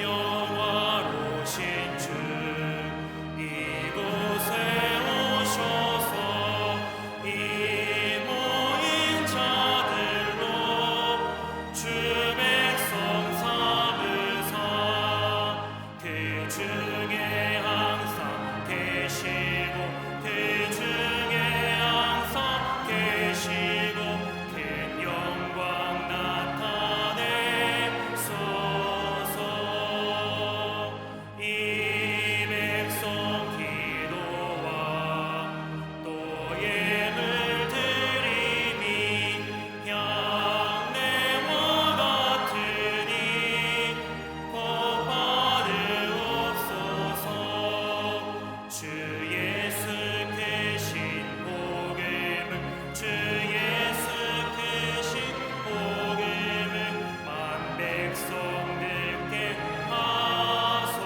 영화로우신 주 이곳에 오셔서 이 모인 자들로 주 백성 삼으사 그 중에 항상 계시고 그 중에 항상 계시고 큰 영광 나타내소서. 이 백성 기도와 또 예물 드림이 향내와 같으니 복 받으옵소서. 주 예수 크신 복음을 주 예수 크신 복음을 만 백성들께 하소서.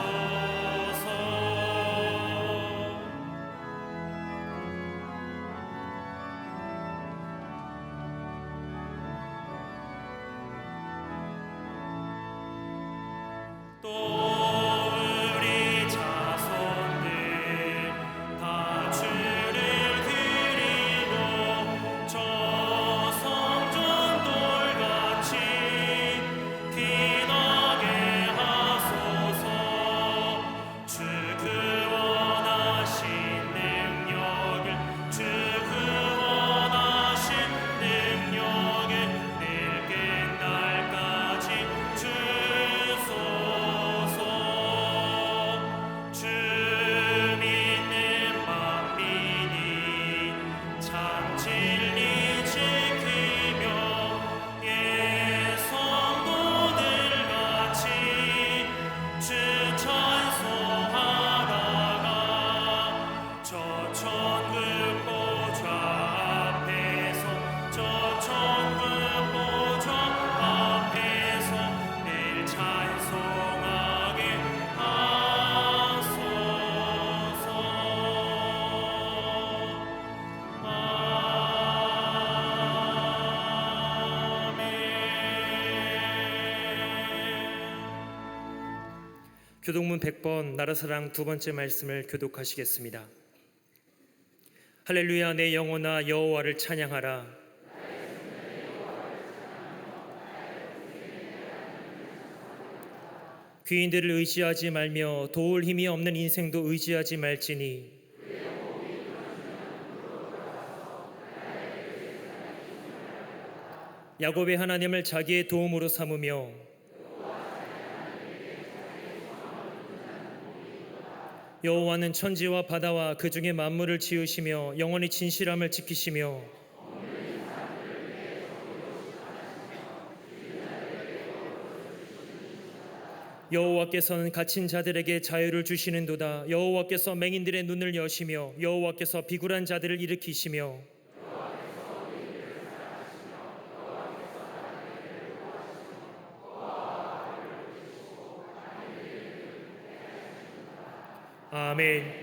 또 우리 자손들 다 주를 그리고 저 성전 돌같이 빛나게 하소서. 주 구원하신 능력을 주 구원하신 능력을 늘 끝날까지 주소서. 주 믿는 만민이 참 진리 지키며 예 성도들같이 주 찬송하다가 저 천국 보좌 앞에서 저 천국 보좌 앞에서 늘 찬송하게 하소서. 아멘. 교독문 100번 나라사랑 두 번째 말씀을 교독하시겠습니다. 할렐루야. 내 영혼아 여호와를 찬양하라. 귀인들을 의지하지 말며 도울 힘이 없는 인생도 의지하지 말지니 야곱의 하나님을 자기의 도움으로 삼으며 여호와는 천지와 바다와 그 중에 만물을 지으시며 영원히 진실함을 지키시며 여호와께서는 갇힌 자들에게 자유를 주시는도다. 여호와께서 맹인들의 눈을 여시며 여호와께서 비굴한 자들을 일으키시며 아멘.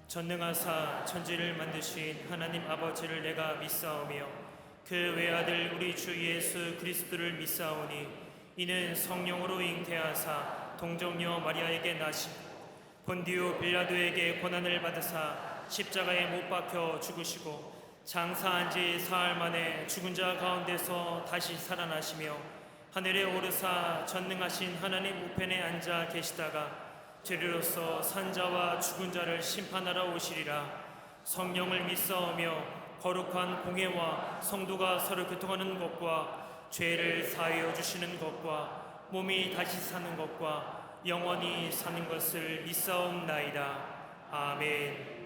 전능하사 천지를 만드신 하나님 아버지를 내가 믿사오며 그 외아들 우리 주 예수 그리스도를 믿사오니 이는 성령으로 잉태하사 동정녀 마리아에게 나시 본디오 빌라도에게 고난을 받으사 십자가에 못 박혀 죽으시고 장사한 지 사흘 만에 죽은 자 가운데서 다시 살아나시며 하늘에 오르사 전능하신 하나님 우편에 앉아 계시다가 죄리로서 산자와 죽은 자를 심판하러 오시리라. 성령을 믿사오며 거룩한 공회와 성도가 서로 교통하는 것과 죄를 사하여 주시는 것과 몸이 다시 사는 것과 영원히 사는 것을 믿사옵나이다. 아멘.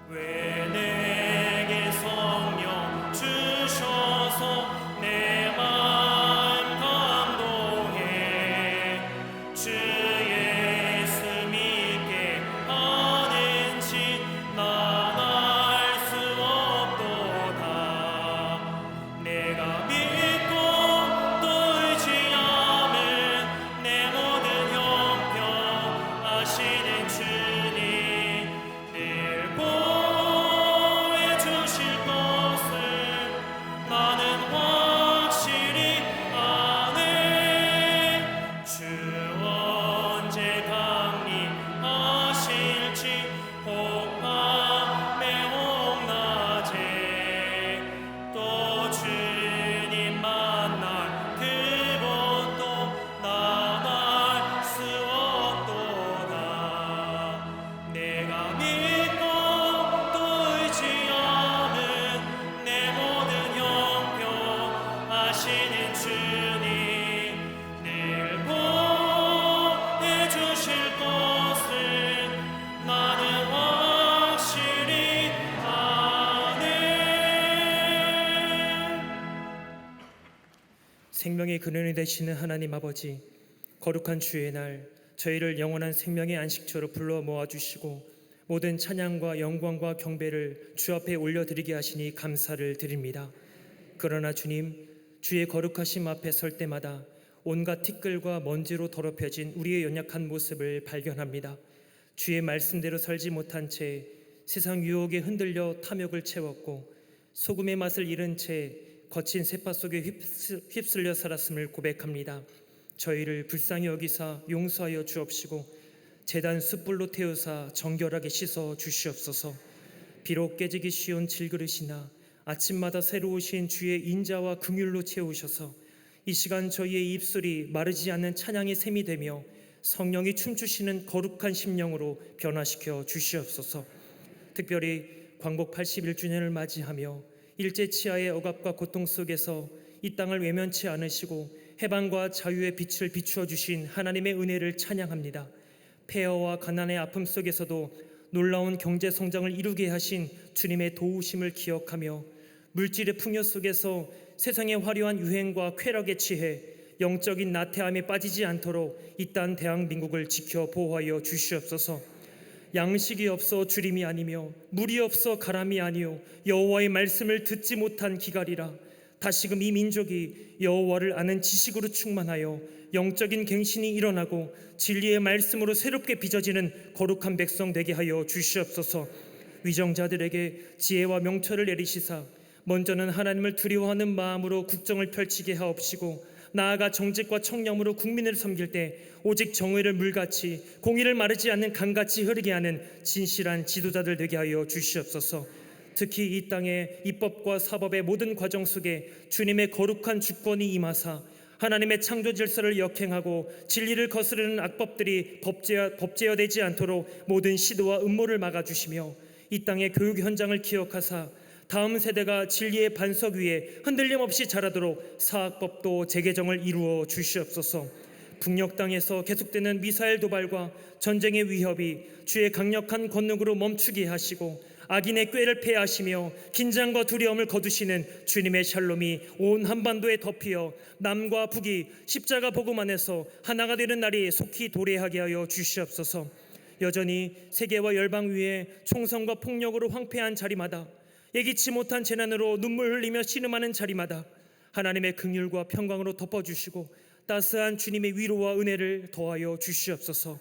왜 내게 성령 주셔서 내 마음 감동해 주 예수 믿게 하는지 난 알 수 없도다. 내가 믿고 또 의지함은 내 모든 형편 아시는 주님 늘 나는 확실히 아네. 주 언제 강림하실지 혹밤에 혹낮에 또 주님 만날 그것도 난 알 수 없도다. 내가 믿고 또 의지함은 내 모든 하시는 주님 늘 보내주실 것을 나는 확실히 아네. 생명의 근원이 되시는 하나님 아버지, 거룩한 주의 날 저희를 영원한 생명의 안식처로 불러 모아주시고 모든 찬양과 영광과 경배를 주 앞에 올려드리게 하시니 감사를 드립니다. 그러나 주님, 주의 거룩하심 앞에 설 때마다 온갖 티끌과 먼지로 더럽혀진 우리의 연약한 모습을 발견합니다. 주의 말씀대로 살지 못한 채 세상 유혹에 흔들려 탐욕을 채웠고 소금의 맛을 잃은 채 거친 세파 속에 휩쓸려 살았음을 고백합니다. 저희를 불쌍히 여기사 용서하여 주옵시고 제단 숯불로 태우사 정결하게 씻어 주시옵소서. 비록 깨지기 쉬운 질그릇이나 아침마다 새로우신 주의 인자와 긍휼로 채우셔서 이 시간 저희의 입술이 마르지 않는 찬양의 샘이 되며 성령이 춤추시는 거룩한 심령으로 변화시켜 주시옵소서. 특별히 광복 81주년을 맞이하며 일제치하의 억압과 고통 속에서 이 땅을 외면치 않으시고 해방과 자유의 빛을 비추어 주신 하나님의 은혜를 찬양합니다. 폐허와 가난의 아픔 속에서도 놀라운 경제 성장을 이루게 하신 주님의 도우심을 기억하며 물질의 풍요 속에서 세상의 화려한 유행과 쾌락에 취해 영적인 나태함에 빠지지 않도록 이 땅 대한민국을 지켜 보호하여 주시옵소서. 양식이 없어 주림이 아니며 물이 없어 가람이 아니요 여호와의 말씀을 듣지 못한 기갈이라. 다시금 이 민족이 여호와를 아는 지식으로 충만하여 영적인 갱신이 일어나고 진리의 말씀으로 새롭게 빚어지는 거룩한 백성 되게 하여 주시옵소서. 위정자들에게 지혜와 명철을 내리시사 먼저는 하나님을 두려워하는 마음으로 국정을 펼치게 하옵시고 나아가 정직과 청렴으로 국민을 섬길 때 오직 정의를 물같이 공의를 마르지 않는 강같이 흐르게 하는 진실한 지도자들 되게 하여 주시옵소서. 특히 이 땅의 입법과 사법의 모든 과정 속에 주님의 거룩한 주권이 임하사 하나님의 창조 질서를 역행하고 진리를 거스르는 악법들이 법제화되지 않도록 모든 시도와 음모를 막아주시며 이 땅의 교육 현장을 기억하사 다음 세대가 진리의 반석 위에 흔들림 없이 자라도록 사학법도 재개정을 이루어 주시옵소서. 북녘 땅에서 계속되는 미사일 도발과 전쟁의 위협이 주의 강력한 권능으로 멈추게 하시고 악인의 꾀를 패하시며 긴장과 두려움을 거두시는 주님의 샬롬이 온 한반도에 덮여 남과 북이 십자가 복음 안에서 하나가 되는 날이 속히 도래하게 하여 주시옵소서. 여전히 세계와 열방 위에 총성과 폭력으로 황폐한 자리마다 예기치 못한 재난으로 눈물 흘리며 신음하는 자리마다 하나님의 긍휼과 평강으로 덮어주시고 따스한 주님의 위로와 은혜를 더하여 주시옵소서.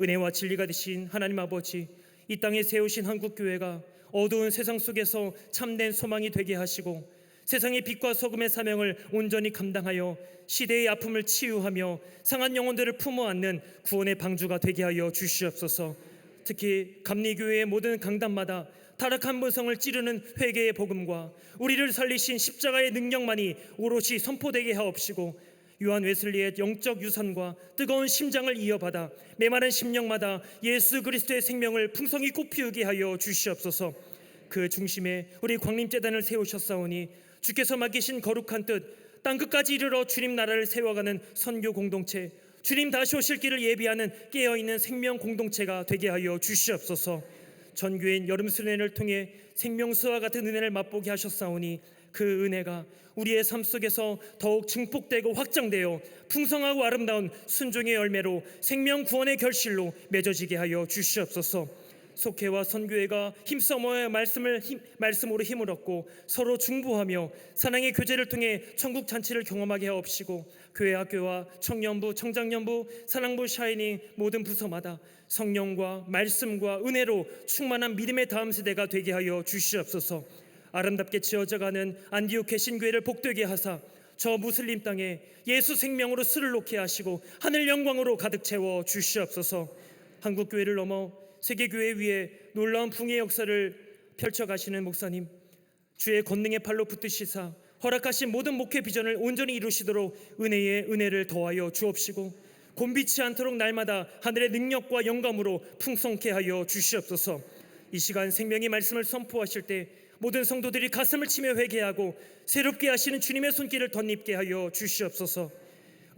은혜와 진리가 되신 하나님 아버지, 이 땅에 세우신 한국교회가 어두운 세상 속에서 참된 소망이 되게 하시고 세상의 빛과 소금의 사명을 온전히 감당하여 시대의 아픔을 치유하며 상한 영혼들을 품어 안는 구원의 방주가 되게 하여 주시옵소서. 특히 감리교회의 모든 강단마다 타락한 본성을 찌르는 회개의 복음과 우리를 살리신 십자가의 능력만이 오롯이 선포되게 하옵시고 요한 웨슬리의 영적 유산과 뜨거운 심장을 이어받아 메마른 심령마다 예수 그리스도의 생명을 풍성히 꽃피우게 하여 주시옵소서. 그 중심에 우리 광림재단을 세우셨사오니 주께서 맡기신 거룩한 뜻 땅끝까지 이르러 주님 나라를 세워가는 선교 공동체, 주님 다시 오실 길을 예비하는 깨어있는 생명 공동체가 되게 하여 주시옵소서. 전교인 여름수련회를 통해 생명수와 같은 은혜를 맛보게 하셨사오니 그 은혜가 우리의 삶 속에서 더욱 증폭되고 확장되어 풍성하고 아름다운 순종의 열매로 생명 구원의 결실로 맺어지게 하여 주시옵소서. 속회와 선교회가 힘써 모여 말씀으로 힘을 얻고 서로 중보하며 사랑의 교제를 통해 천국 잔치를 경험하게 하옵시고 교회 학교와 청년부, 청장년부, 사랑부, 샤이닝 모든 부서마다 성령과 말씀과 은혜로 충만한 믿음의 다음 세대가 되게 하여 주시옵소서. 아름답게 지어져가는 안디옥의 신교회를 복되게 하사 저 무슬림 땅에 예수 생명으로 술을 놓게 하시고 하늘 영광으로 가득 채워 주시옵소서. 한국교회를 넘어 세계교회 위에 놀라운 붕의 역사를 펼쳐가시는 목사님, 주의 권능의 팔로 붙드시사 허락하신 모든 목회 비전을 온전히 이루시도록 은혜의 은혜를 더하여 주옵시고 곤비치 않도록 날마다 하늘의 능력과 영감으로 풍성케 하여 주시옵소서. 이 시간 생명의 말씀을 선포하실 때 모든 성도들이 가슴을 치며 회개하고 새롭게 하시는 주님의 손길을 덧입게 하여 주시옵소서.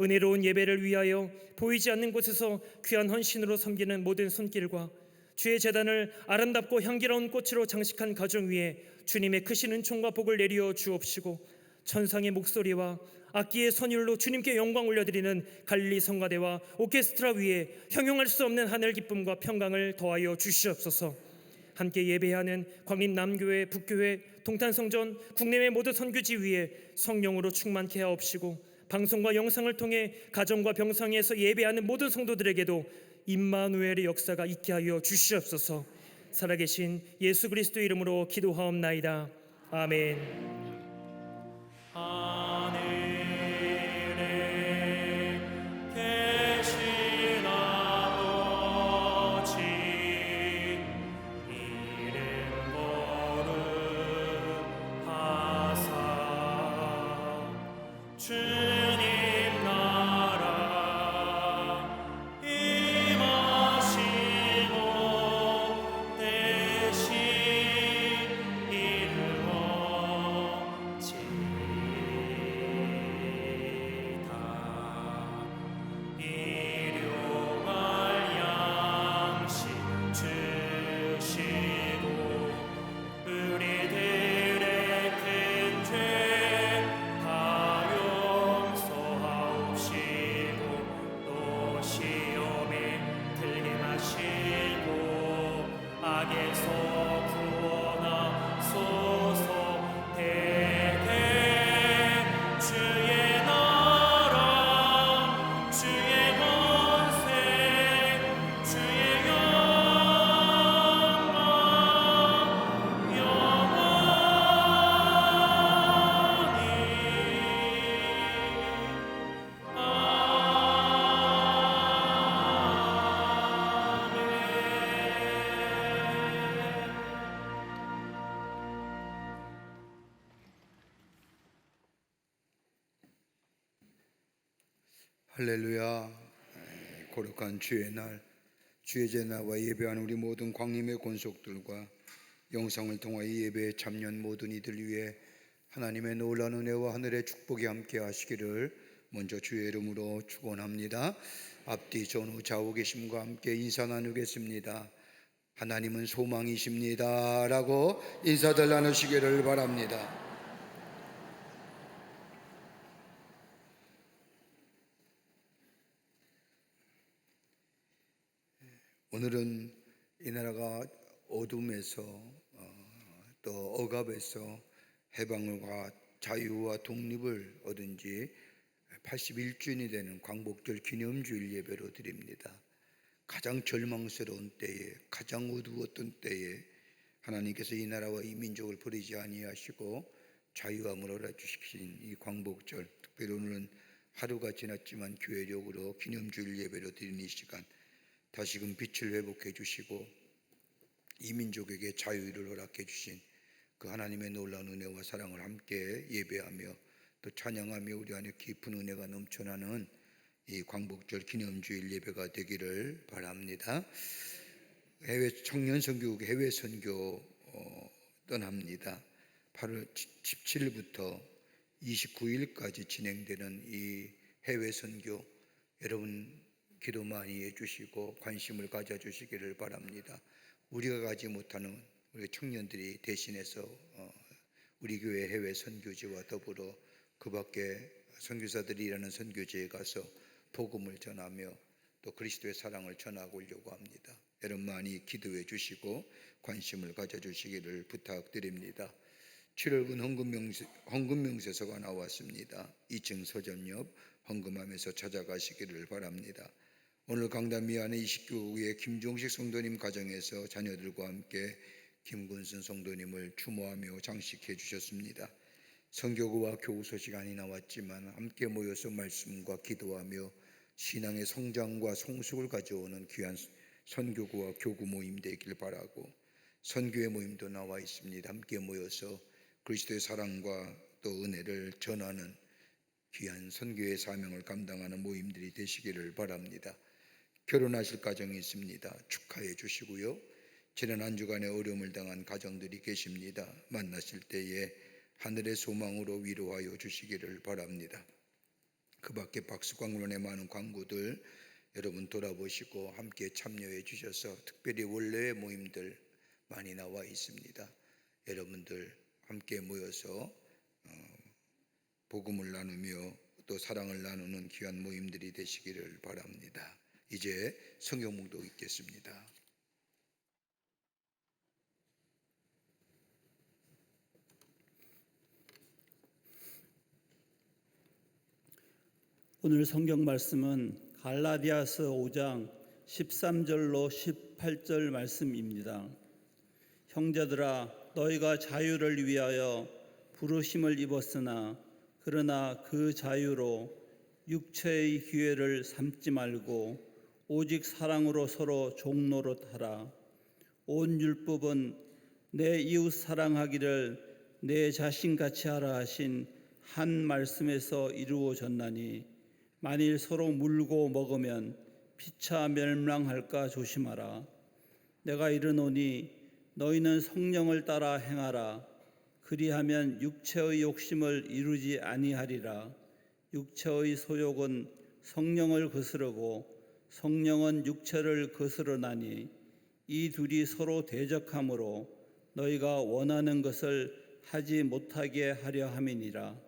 은혜로운 예배를 위하여 보이지 않는 곳에서 귀한 헌신으로 섬기는 모든 손길과 주의 제단을 아름답고 향기로운 꽃으로 장식한 가정 위에 주님의 크신 은총과 복을 내리어 주옵시고 천상의 목소리와 악기의 선율로 주님께 영광 올려드리는 갈릴리 성가대와 오케스트라 위에 형용할 수 없는 하늘 기쁨과 평강을 더하여 주시옵소서. 함께 예배하는 광림 남교회, 북교회, 동탄성전, 국내외 모든 선교지 위에 성령으로 충만케 하옵시고 방송과 영상을 통해 가정과 병상에서 예배하는 모든 성도들에게도 임마누엘의 역사가 있게 하여 주시옵소서. 살아계신 예수 그리스도 이름으로 기도하옵나이다. 아멘. 하늘에 계신 아버지 이름 거룩하사 주님 나라 임하시고 대신 이루어 할렐루야. 거룩한 주의 날, 주의 제나와 예배하는 우리 모든 광림의 권속들과 영상을 통하여 예배에 참여한 모든 이들 위해 하나님의 놀라운 은혜와 하늘의 축복이 함께 하시기를 먼저 주의 이름으로 축원합니다. 앞뒤 전후 좌우 계심과 함께 인사 나누겠습니다. 하나님은 소망이십니다 라고 인사들 나누시기를 바랍니다. 오늘은 이 나라가 어둠에서 또 억압에서 해방과 자유와 독립을 얻은 지 81주년이 되는 광복절 기념주일 예배로 드립니다. 가장 절망스러운 때에, 가장 어두웠던 때에 하나님께서 이 나라와 이 민족을 버리지 아니하시고 자유함을 얻어주신 이 광복절, 특별히 오늘은 하루가 지났지만 교회력으로 기념주일 예배로 드리는 이 시간, 다시금 빛을 회복해 주시고 이 민족에게 자유를 허락해 주신 그 하나님의 놀라운 은혜와 사랑을 함께 예배하며 또 찬양하며 우리 안에 깊은 은혜가 넘쳐나는 이 광복절 기념주일 예배가 되기를 바랍니다. 해외 청년 선교국 해외 선교 떠납니다. 8월 17일부터 29일까지 진행되는 이 해외 선교, 여러분 기도 많이 해주시고 관심을 가져주시기를 바랍니다. 우리가 가지 못하는 우리 청년들이 대신해서 우리 교회 해외 선교지와 더불어 그 밖에 선교사들이 일하는 선교지에 가서 복음을 전하며 또 그리스도의 사랑을 전하려고 합니다. 여러분 많이 기도해 주시고 관심을 가져주시기를 부탁드립니다. 7월분 헌금 명세서가 나왔습니다. 2층 서점 옆 헌금하면서 찾아가시기를 바랍니다. 오늘 강단 미안의 29구의 김종식 성도님 가정에서 자녀들과 함께 김군순 성도님을 추모하며 장식해 주셨습니다. 선교구와 교우 소식안이 나왔지만 함께 모여서 말씀과 기도하며 신앙의 성장과 성숙을 가져오는 귀한 선교구와 교구 모임 되길 바라고, 선교회 모임도 나와 있습니다. 함께 모여서 그리스도의 사랑과 또 은혜를 전하는 귀한 선교의 사명을 감당하는 모임들이 되시기를 바랍니다. 결혼하실 가정이 있습니다. 축하해 주시고요. 지난 한 주간의 어려움을 당한 가정들이 계십니다. 만나실 때에 하늘의 소망으로 위로하여 주시기를 바랍니다. 그 밖에 박수광론의 많은 광고들 여러분 돌아보시고 함께 참여해 주셔서 특별히 원래의 모임들 많이 나와 있습니다. 여러분들 함께 모여서 복음을 나누며 또 사랑을 나누는 귀한 모임들이 되시기를 바랍니다. 이제 성경 묵독 읽겠습니다. 오늘 성경 말씀은 갈라디아서 5장 13절로 18절 말씀입니다. 형제들아, 너희가 자유를 위하여 부르심을 입었으나 그러나 그 자유로 육체의 기회를 삼지 말고 오직 사랑으로 서로 종노릇하라. 온 율법은 내 이웃 사랑하기를 내 자신같이 하라 하신 한 말씀에서 이루어졌나니 만일 서로 물고 먹으면 피차 멸망할까 조심하라. 내가 이르노니 너희는 성령을 따라 행하라. 그리하면 육체의 욕심을 이루지 아니하리라. 육체의 소욕은 성령을 거스르고 성령은 육체를 거스르나니 이 둘이 서로 대적하므로 너희가 원하는 것을 하지 못하게 하려 함이니라.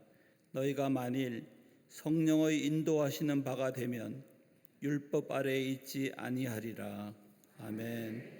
너희가 만일 성령의 인도하시는 바가 되면 율법 아래에 있지 아니하리라. 아멘.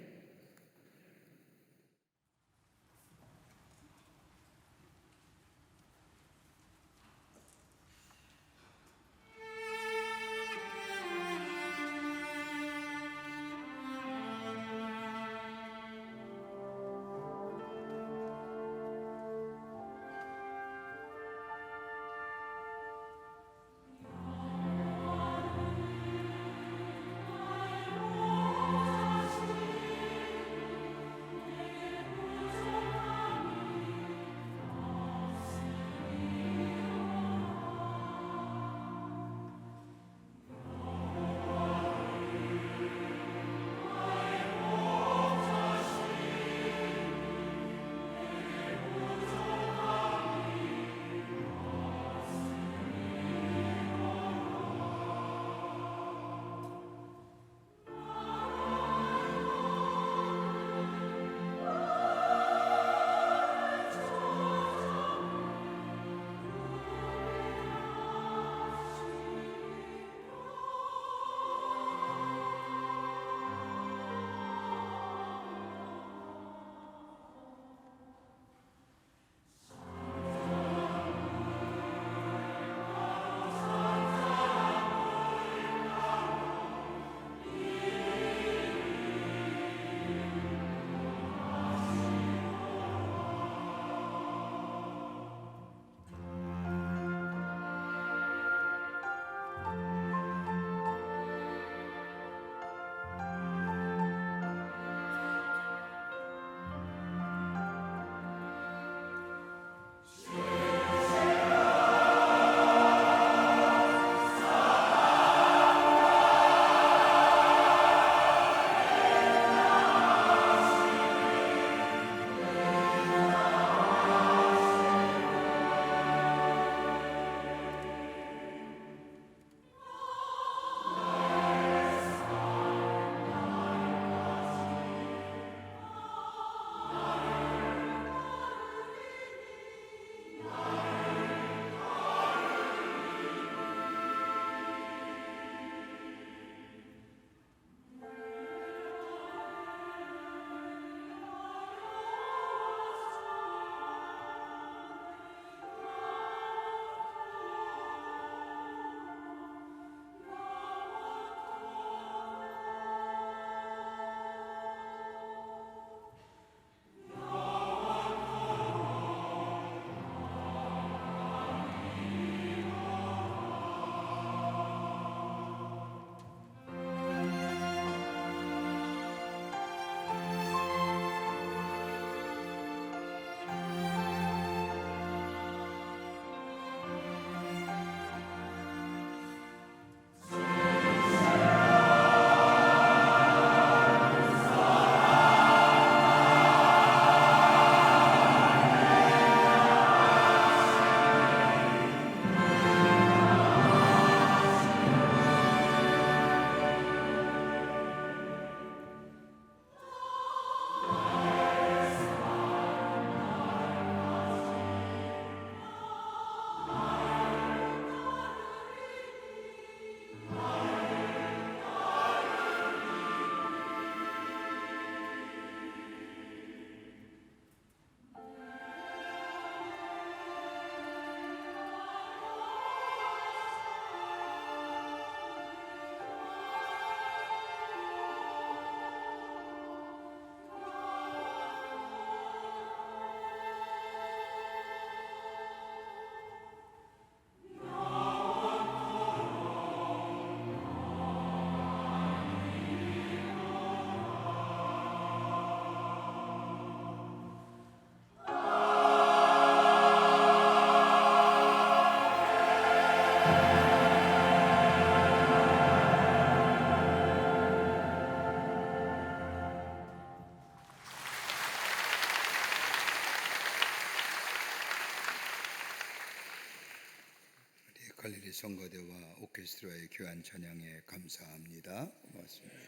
우리 성가대와 오케스트라의 귀한 찬양에 감사합니다. 고맙습니다.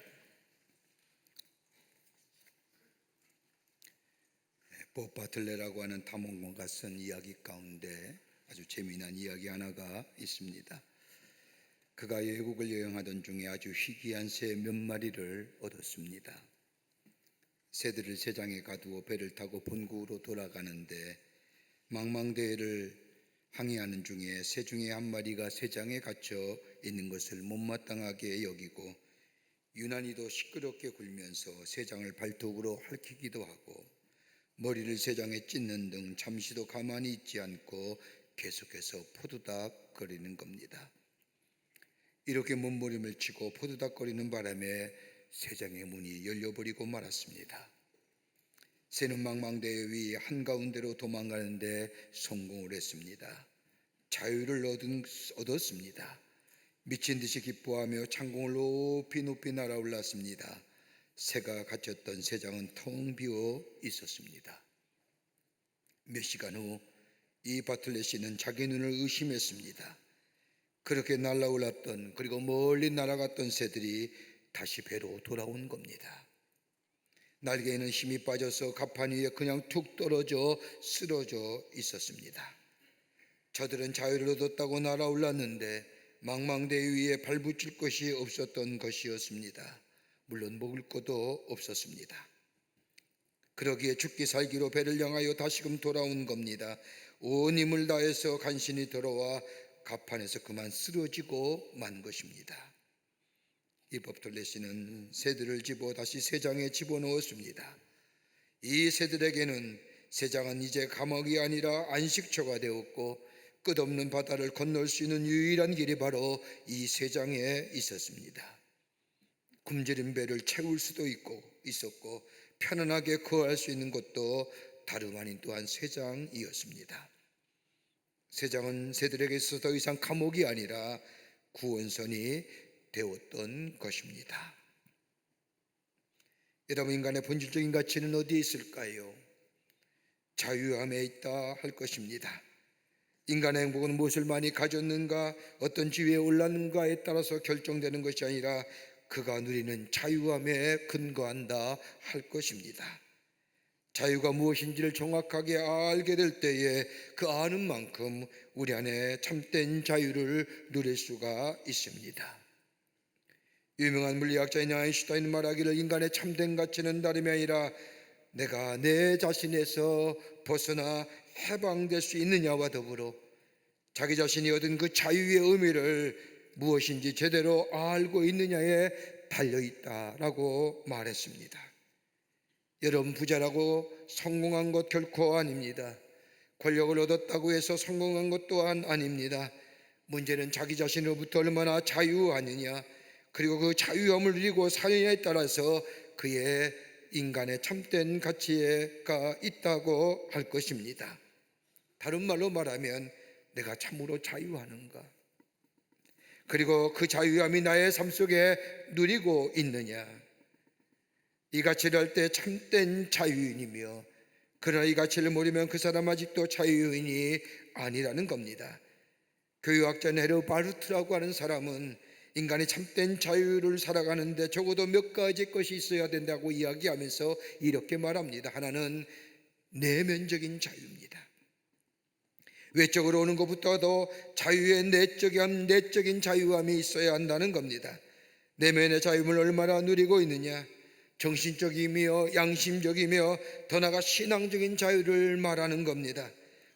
법 바틀레라고 하는 탐험가가 쓴 이야기 가운데 아주 재미난 이야기 하나가 있습니다. 그가 외국을 여행하던 중에 아주 희귀한 새 몇 마리를 얻었습니다. 새들을 새장에 가두어 배를 타고 본국으로 돌아가는데 망망대해를 항해하는 중에 새 중에 한 마리가 새장에 갇혀 있는 것을 못마땅하게 여기고 유난히도 시끄럽게 굴면서 새장을 발톱으로 핥히기도 하고 머리를 새장에 찢는 등 잠시도 가만히 있지 않고 계속해서 포도닥거리는 겁니다. 이렇게 몸부림을 치고 포도닥거리는 바람에 새장의 문이 열려버리고 말았습니다. 새는 망망대해 위 한가운데로 도망가는데 성공을 했습니다. 자유를 얻었습니다. 미친 듯이 기뻐하며 창공을 높이 높이 날아올랐습니다. 새가 갇혔던 새장은 텅 비어 있었습니다. 몇 시간 후 이 바틀레 씨는 자기 눈을 의심했습니다. 그렇게 날아올랐던 그리고 멀리 날아갔던 새들이 다시 배로 돌아온 겁니다. 날개에는 힘이 빠져서 갑판 위에 그냥 툭 떨어져 쓰러져 있었습니다. 저들은 자유를 얻었다고 날아올랐는데 망망대해 위에 발붙일 것이 없었던 것이었습니다. 물론 먹을 것도 없었습니다. 그러기에 죽기 살기로 배를 향하여 다시금 돌아온 겁니다. 온 힘을 다해서 간신히 들어와 갑판에서 그만 쓰러지고 만 것입니다. 이 법틀레 씨는 새들을 집어 다시 새장에 집어넣었습니다. 이 새들에게는 새장은 이제 감옥이 아니라 안식처가 되었고 끝없는 바다를 건널 수 있는 유일한 길이 바로 이 새장에 있었습니다. 굶주린 배를 채울 수도 있었고 편안하게 거할 수 있는 곳도 다름 아닌 또한 새장이었습니다. 새장은 새들에게 있어서 더 이상 감옥이 아니라 구원선이 되었던 것입니다. 여러분, 인간의 본질적인 가치는 어디에 있을까요? 자유함에 있다 할 것입니다. 인간의 행복은 무엇을 많이 가졌는가, 어떤 지위에 올랐는가에 따라서 결정되는 것이 아니라 그가 누리는 자유함에 근거한다 할 것입니다. 자유가 무엇인지를 정확하게 알게 될 때에 그 아는 만큼 우리 안에 참된 자유를 누릴 수가 있습니다. 유명한 물리학자인 아인슈타인은 말하기를 인간의 참된 가치는 다름이 아니라 내가 내 자신에서 벗어나 해방될 수 있느냐와 더불어 자기 자신이 얻은 그 자유의 의미를 무엇인지 제대로 알고 있느냐에 달려있다라고 말했습니다. 여러분, 부자라고 성공한 것 결코 아닙니다. 권력을 얻었다고 해서 성공한 것 또한 아닙니다. 문제는 자기 자신으로부터 얼마나 자유하느냐, 그리고 그 자유함을 누리고 사느냐에 따라서 그의 인간의 참된 가치가 있다고 할 것입니다. 다른 말로 말하면 내가 참으로 자유하는가, 그리고 그 자유함이 나의 삶 속에 누리고 있느냐, 이 가치를 할 때 참된 자유인이며, 그러나 이 가치를 모르면 그 사람 아직도 자유인이 아니라는 겁니다. 교육학자 네르 바르트라고 하는 사람은 인간이 참된 자유를 살아가는데 적어도 몇 가지 것이 있어야 된다고 이야기하면서 이렇게 말합니다. 하나는 내면적인 자유입니다. 외적으로 오는 것보다도 자유의 내적인 자유함이 있어야 한다는 겁니다. 내면의 자유를 얼마나 누리고 있느냐, 정신적이며 양심적이며 더 나아가 신앙적인 자유를 말하는 겁니다.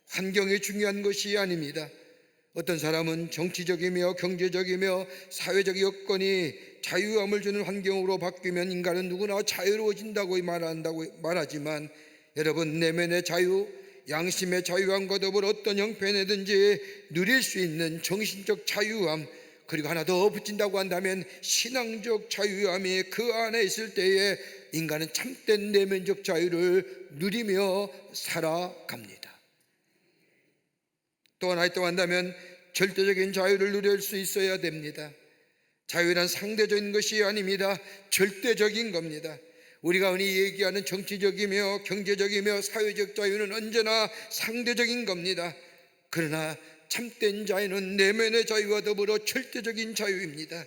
환경이 중요한 것이 아닙니다. 어떤 사람은 정치적이며 경제적이며 사회적 여건이 자유함을 주는 환경으로 바뀌면 인간은 누구나 자유로워진다고 말하지만 여러분, 내면의 자유, 양심의 자유함과 더불어 어떤 형편이든지 누릴 수 있는 정신적 자유함, 그리고 하나 더 붙인다고 한다면 신앙적 자유함이 그 안에 있을 때에 인간은 참된 내면적 자유를 누리며 살아갑니다. 또 하나 있다고 한다면 절대적인 자유를 누릴 수 있어야 됩니다. 자유란 상대적인 것이 아닙니다. 절대적인 겁니다. 우리가 흔히 얘기하는 정치적이며 경제적이며 사회적 자유는 언제나 상대적인 겁니다. 그러나 참된 자유는 내면의 자유와 더불어 절대적인 자유입니다.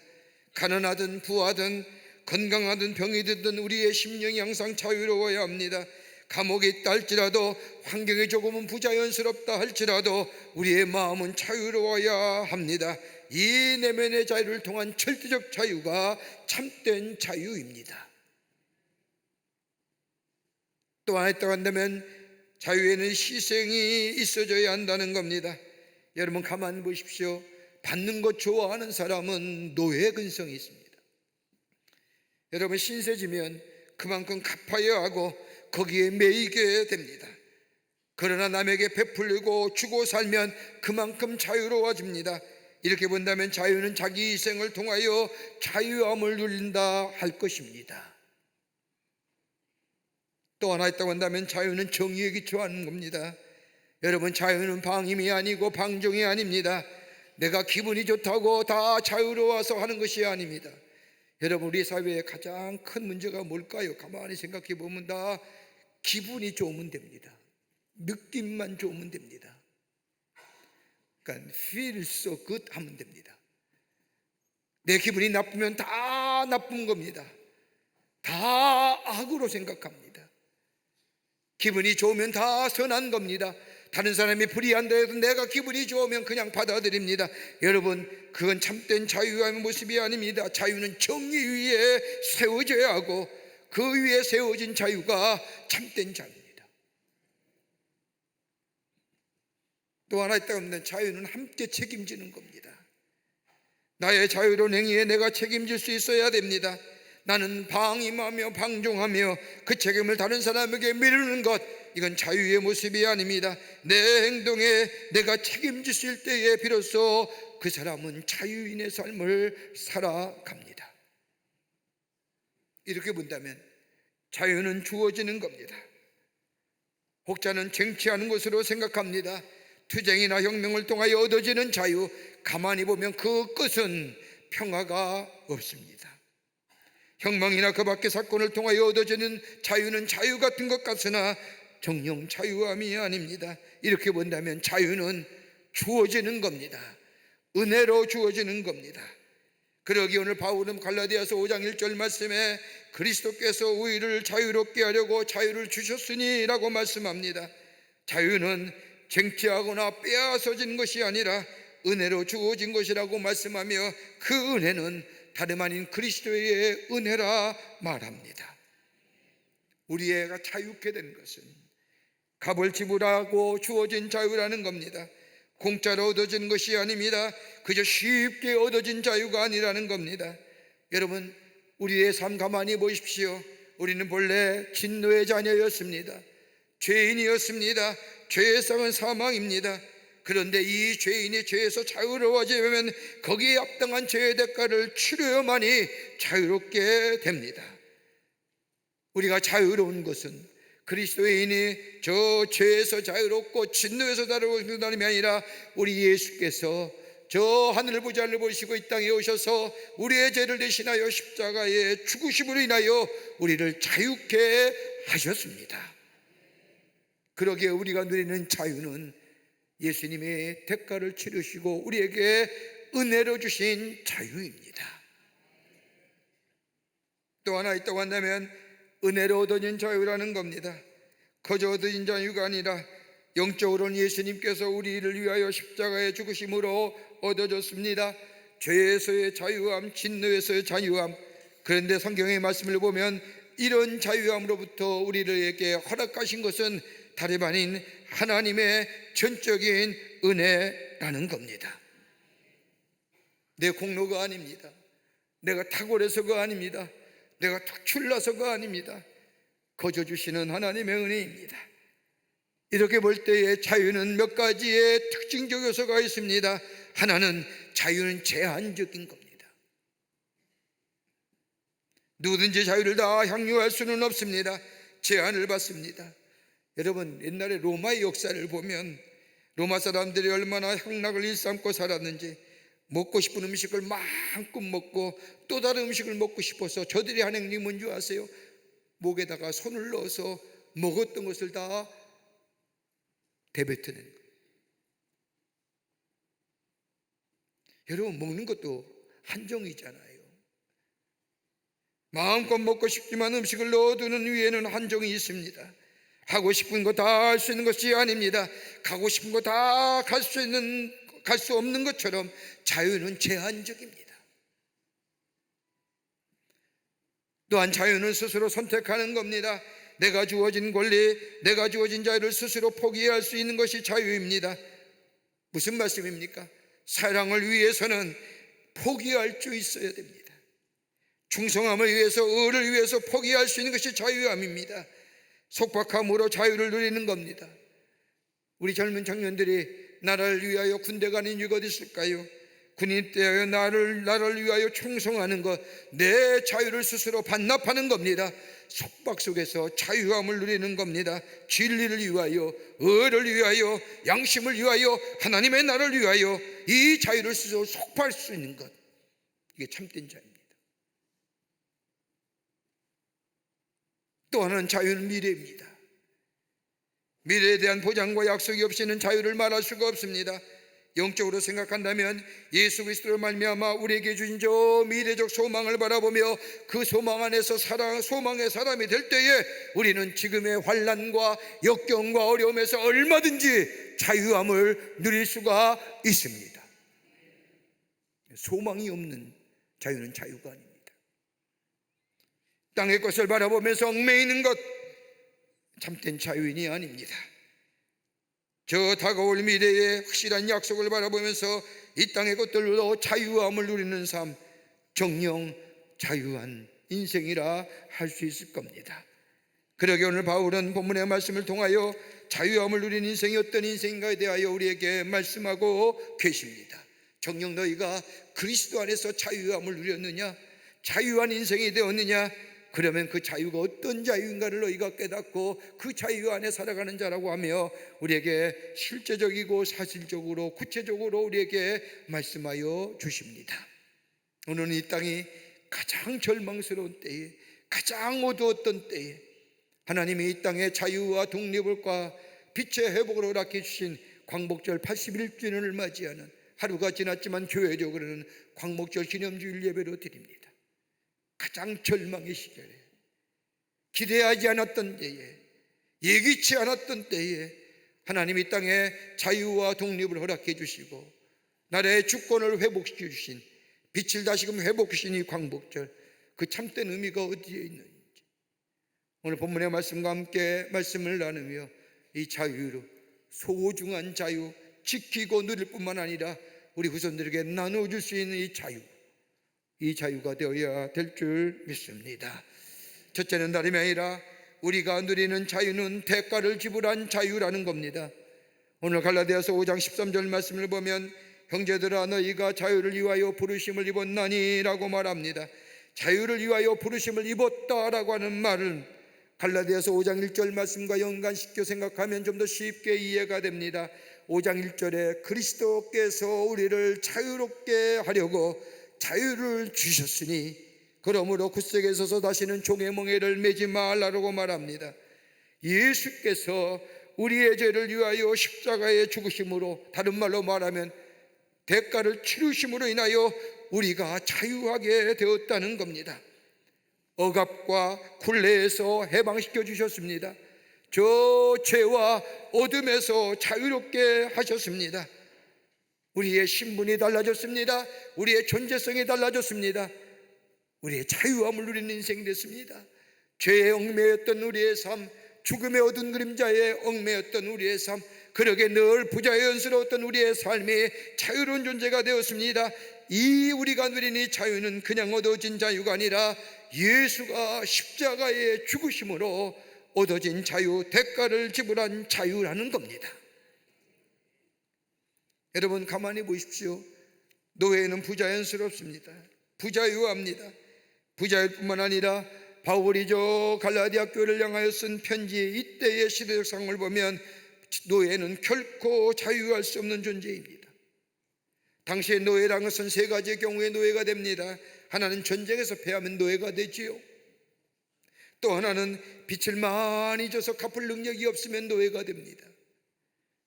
가난하든 부하든 건강하든 병이 들든 우리의 심령이 항상 자유로워야 합니다. 감옥에 있다 할지라도, 환경이 조금은 부자연스럽다 할지라도 우리의 마음은 자유로워야 합니다. 이 내면의 자유를 통한 절대적 자유가 참된 자유입니다. 또 하나 있다고 한다면 자유에는 희생이 있어져야 한다는 겁니다. 여러분 가만히 보십시오. 받는 것 좋아하는 사람은 노예 근성이 있습니다. 여러분 신세지면 그만큼 갚아야 하고 거기에 매이게 됩니다. 그러나 남에게 베풀고 주고 살면 그만큼 자유로워집니다. 이렇게 본다면 자유는 자기 희생을 통하여 자유함을 누린다 할 것입니다. 또 하나 있다고 한다면 자유는 정의에 기초하는 겁니다. 여러분 자유는 방임이 아니고 방종이 아닙니다. 내가 기분이 좋다고 다 자유로워서 하는 것이 아닙니다. 여러분 우리 사회의 가장 큰 문제가 뭘까요? 가만히 생각해 보면 다 기분이 좋으면 됩니다. 느낌만 좋으면 됩니다. 그러니까 feel so good 하면 됩니다. 내 기분이 나쁘면 다 나쁜 겁니다. 다 악으로 생각합니다. 기분이 좋으면 다 선한 겁니다. 다른 사람이 불이한다 해도 내가 기분이 좋으면 그냥 받아들입니다. 여러분 그건 참된 자유의 모습이 아닙니다. 자유는 정의 위에 세워져야 하고 그 위에 세워진 자유가 참된 자유입니다. 또 하나 있다고 하면 자유는 함께 책임지는 겁니다. 나의 자유로운 행위에 내가 책임질 수 있어야 됩니다. 나는 방임하며 방종하며 그 책임을 다른 사람에게 미루는 것, 이건 자유의 모습이 아닙니다. 내 행동에 내가 책임질 때에 비로소 그 사람은 자유인의 삶을 살아갑니다. 이렇게 본다면 자유는 주어지는 겁니다. 혹자는 쟁취하는 것으로 생각합니다. 투쟁이나 혁명을 통하여 얻어지는 자유, 가만히 보면 그 끝은 평화가 없습니다. 혁명이나 그 밖의 사건을 통하여 얻어지는 자유는 자유 같은 것 같으나 정령 자유함이 아닙니다. 이렇게 본다면 자유는 주어지는 겁니다. 은혜로 주어지는 겁니다. 그러기에 오늘 바울은 갈라디아서 5장 1절 말씀에 그리스도께서 우리를 자유롭게 하려고 자유를 주셨으니 라고 말씀합니다. 자유는 쟁취하거나 빼앗아진 것이 아니라 은혜로 주어진 것이라고 말씀하며 그 은혜는 다름 아닌 그리스도의 은혜라 말합니다. 우리가 자유케 된 것은 값을 지불하고 주어진 자유라는 겁니다. 공짜로 얻어진 것이 아닙니다. 그저 쉽게 얻어진 자유가 아니라는 겁니다. 여러분 우리의 삶 가만히 보십시오. 우리는 본래 진노의 자녀였습니다. 죄인이었습니다. 죄의 상은 사망입니다. 그런데 이 죄인이 죄에서 자유로워지면 거기에 합당한 죄의 대가를 치르야만이 자유롭게 됩니다. 우리가 자유로운 것은 그리스도인이 저 죄에서 자유롭고 진노에서 자유로운 것이 아니라 우리 예수께서 저 하늘 보좌를 보시고 이 땅에 오셔서 우리의 죄를 대신하여 십자가에 죽으심으로 인하여 우리를 자유케 하셨습니다. 그러기에 우리가 누리는 자유는 예수님의 대가를 치르시고 우리에게 은혜로 주신 자유입니다. 또 하나 있다고 한다면 은혜로 얻어진 자유라는 겁니다. 거저 얻어진 자유가 아니라 영적으로는 예수님께서 우리를 위하여 십자가에 죽으심으로 얻어졌습니다. 죄에서의 자유함, 진노에서의 자유함. 그런데 성경의 말씀을 보면 이런 자유함으로부터 우리에게 허락하신 것은 다름 아닌 하나님의 전적인 은혜라는 겁니다. 내 공로가 아닙니다. 내가 탁월해서가 아닙니다. 내가 특출나서가 아닙니다. 거저 주시는 하나님의 은혜입니다. 이렇게 볼 때에 자유는 몇 가지의 특징적 요소가 있습니다. 하나는 자유는 제한적인 겁니다. 누구든지 자유를 다 향유할 수는 없습니다. 제한을 받습니다. 여러분 옛날에 로마의 역사를 보면 로마 사람들이 얼마나 향락을 일삼고 살았는지, 먹고 싶은 음식을 마음껏 먹고 또 다른 음식을 먹고 싶어서 저들이 한 행동이 뭔지 아세요? 목에다가 손을 넣어서 먹었던 것을 다 대뱉어내는 거예요. 여러분, 먹는 것도 한정이잖아요. 마음껏 먹고 싶지만 음식을 넣어두는 위에는 한정이 있습니다. 하고 싶은 거 다 할 수 있는 것이 아닙니다. 가고 싶은 거 다 갈 수 없는 것처럼 자유는 제한적입니다. 또한 자유는 스스로 선택하는 겁니다. 내가 주어진 권리, 내가 주어진 자유를 스스로 포기할 수 있는 것이 자유입니다. 무슨 말씀입니까? 사랑을 위해서는 포기할 수 있어야 됩니다. 충성함을 위해서, 의를 위해서 포기할 수 있는 것이 자유함입니다. 속박함으로 자유를 누리는 겁니다. 우리 젊은 청년들이 나라를 위하여 군대 가는 이유가 어디 있을까요? 군인 때에 나를 위하여 충성하는 것, 내 자유를 스스로 반납하는 겁니다. 속박 속에서 자유함을 누리는 겁니다. 진리를 위하여, 의를 위하여, 양심을 위하여, 하나님의 나라를 위하여 이 자유를 스스로 속박할 수 있는 것, 이게 참된 자유입니다. 또 하나는 자유는 미래입니다. 미래에 대한 보장과 약속이 없이는 자유를 말할 수가 없습니다. 영적으로 생각한다면 예수 그리스도로 말미암아 우리에게 주신 저 미래적 소망을 바라보며 그 소망 안에서 소망의 사람이 될 때에 우리는 지금의 환난과 역경과 어려움에서 얼마든지 자유함을 누릴 수가 있습니다. 소망이 없는 자유는 자유가 아닙니다. 땅의 것을 바라보면서 얽매이는 것, 참된 자유인이 아닙니다. 저 다가올 미래의 확실한 약속을 바라보면서 이 땅의 것들로 자유함을 누리는 삶, 정령 자유한 인생이라 할 수 있을 겁니다. 그러게 오늘 바울은 본문의 말씀을 통하여 자유함을 누리는 인생이 어떤 인생인가에 대하여 우리에게 말씀하고 계십니다. 정녕 너희가 그리스도 안에서 자유함을 누렸느냐, 자유한 인생이 되었느냐, 그러면 그 자유가 어떤 자유인가를 너희가 깨닫고 그 자유 안에 살아가는 자라고 하며 우리에게 실제적이고 사실적으로 구체적으로 우리에게 말씀하여 주십니다. 오늘은 이 땅이 가장 절망스러운 때에, 가장 어두웠던 때에 하나님이 이 땅에 자유와 독립과 빛의 회복을 허락해 주신 광복절 81주년을 맞이하는, 하루가 지났지만 교회적으로는 광복절 기념주일 예배로 드립니다. 가장 절망의 시절에, 기대하지 않았던 때에, 예기치 않았던 때에 하나님이 이 땅에 자유와 독립을 허락해 주시고 나라의 주권을 회복시켜 주신, 빛을 다시금 회복하신 이 광복절, 그 참된 의미가 어디에 있는지 오늘 본문의 말씀과 함께 말씀을 나누며 이 자유로, 소중한 자유, 지키고 누릴 뿐만 아니라 우리 후손들에게 나눠줄 수 있는 이 자유가 되어야 될 줄 믿습니다. 첫째는 다름이 아니라 우리가 누리는 자유는 대가를 지불한 자유라는 겁니다. 오늘 갈라디아서 5장 13절 말씀을 보면 형제들아 너희가 자유를 위하여 부르심을 입었나니 라고 말합니다. 자유를 위하여 부르심을 입었다라고 하는 말은 갈라디아서 5장 1절 말씀과 연관시켜 생각하면 좀 더 쉽게 이해가 됩니다. 5장 1절에 그리스도께서 우리를 자유롭게 하려고 자유를 주셨으니 그러므로 굳세게 서서 다시는 종의 멍에를 매지 말라고 말합니다. 예수께서 우리의 죄를 위하여 십자가에 죽으심으로, 다른 말로 말하면 대가를 치르심으로 인하여 우리가 자유하게 되었다는 겁니다. 억압과 굴레에서 해방시켜 주셨습니다. 저 죄와 어둠에서 자유롭게 하셨습니다. 우리의 신분이 달라졌습니다. 우리의 존재성이 달라졌습니다. 우리의 자유함을 누리는 인생이 됐습니다. 죄에 얽매였던 우리의 삶, 죽음의 어두운 그림자에 얽매였던 우리의 삶, 그러게 늘 부자연스러웠던 우리의 삶이 자유로운 존재가 되었습니다. 이 우리가 누리는 이 자유는 그냥 얻어진 자유가 아니라 예수가 십자가에 죽으심으로 얻어진 자유, 대가를 지불한 자유라는 겁니다. 여러분 가만히 보십시오. 노예는 부자연스럽습니다. 부자유합니다. 부자일 뿐만 아니라 바울이 저 갈라디아 교회를 향하여 쓴 편지의 이때의 시대적 상황을 보면 노예는 결코 자유할 수 없는 존재입니다. 당시의 노예라는 것은 세 가지의 경우에 노예가 됩니다. 하나는 전쟁에서 패하면 노예가 되지요. 또 하나는 빚을 많이 져서 갚을 능력이 없으면 노예가 됩니다.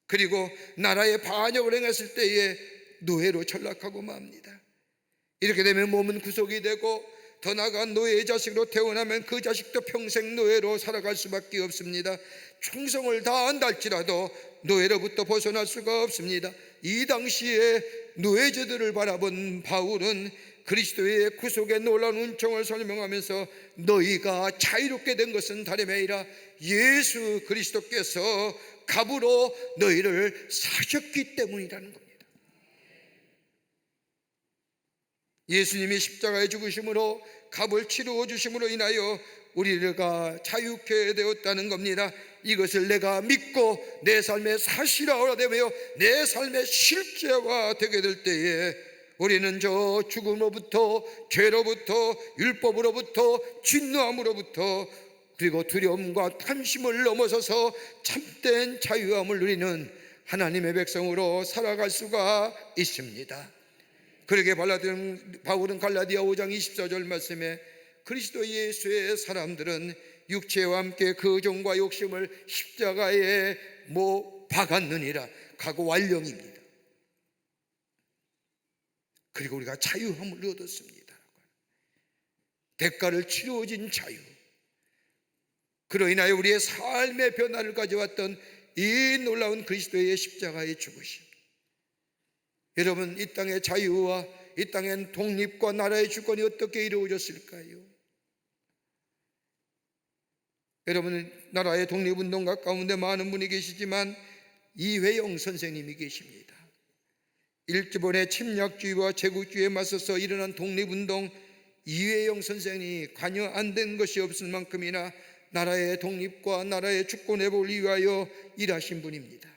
그리고 나라에 반역을 행했을 때에 노예로 전락하고 맙니다. 이렇게 되면 몸은 구속이 되고 더 나아가 노예의 자식으로 태어나면 그 자식도 평생 노예로 살아갈 수밖에 없습니다. 충성을 다한다 할지라도 노예로부터 벗어날 수가 없습니다. 이 당시에 노예제도를 바라본 바울은 그리스도의 구속의 놀라운 은총을 설명하면서 너희가 자유롭게 된 것은 다름이 아니라 예수 그리스도께서 값으로 너희를 사셨기 때문이라는 겁니다. 예수님이 십자가에 죽으심으로 값을 치루어 주심으로 인하여 우리가 자유케 되었다는 겁니다. 이것을 내가 믿고 내 삶의 사실화되며 내 삶의 실제화 되게 될 때에 우리는 저 죽음으로부터, 죄로부터, 율법으로부터, 진노함으로부터, 그리고 두려움과 탐심을 넘어서서 참된 자유함을 누리는 하나님의 백성으로 살아갈 수가 있습니다. 그러게 바울은 갈라디아 5장 24절 말씀에 그리스도 예수의 사람들은 육체와 함께 그 정과 욕심을 십자가에 박았느니라. 과거 완령입니다. 그리고 우리가 자유함을 얻었습니다. 대가를 치루어진 자유. 그로 인하여 우리의 삶의 변화를 가져왔던 이 놀라운 그리스도의 십자가의 죽으심. 여러분, 이 땅의 자유와 이 땅의 독립과 나라의 주권이 어떻게 이루어졌을까요? 여러분, 나라의 독립운동가 가운데 많은 분이 계시지만 이회영 선생님이 계십니다. 일본의 침략주의와 제국주의에 맞서서 일어난 독립운동, 이회영 선생이 관여 안 된 것이 없을 만큼이나 나라의 독립과 나라의 주권회복을 위하여 일하신 분입니다.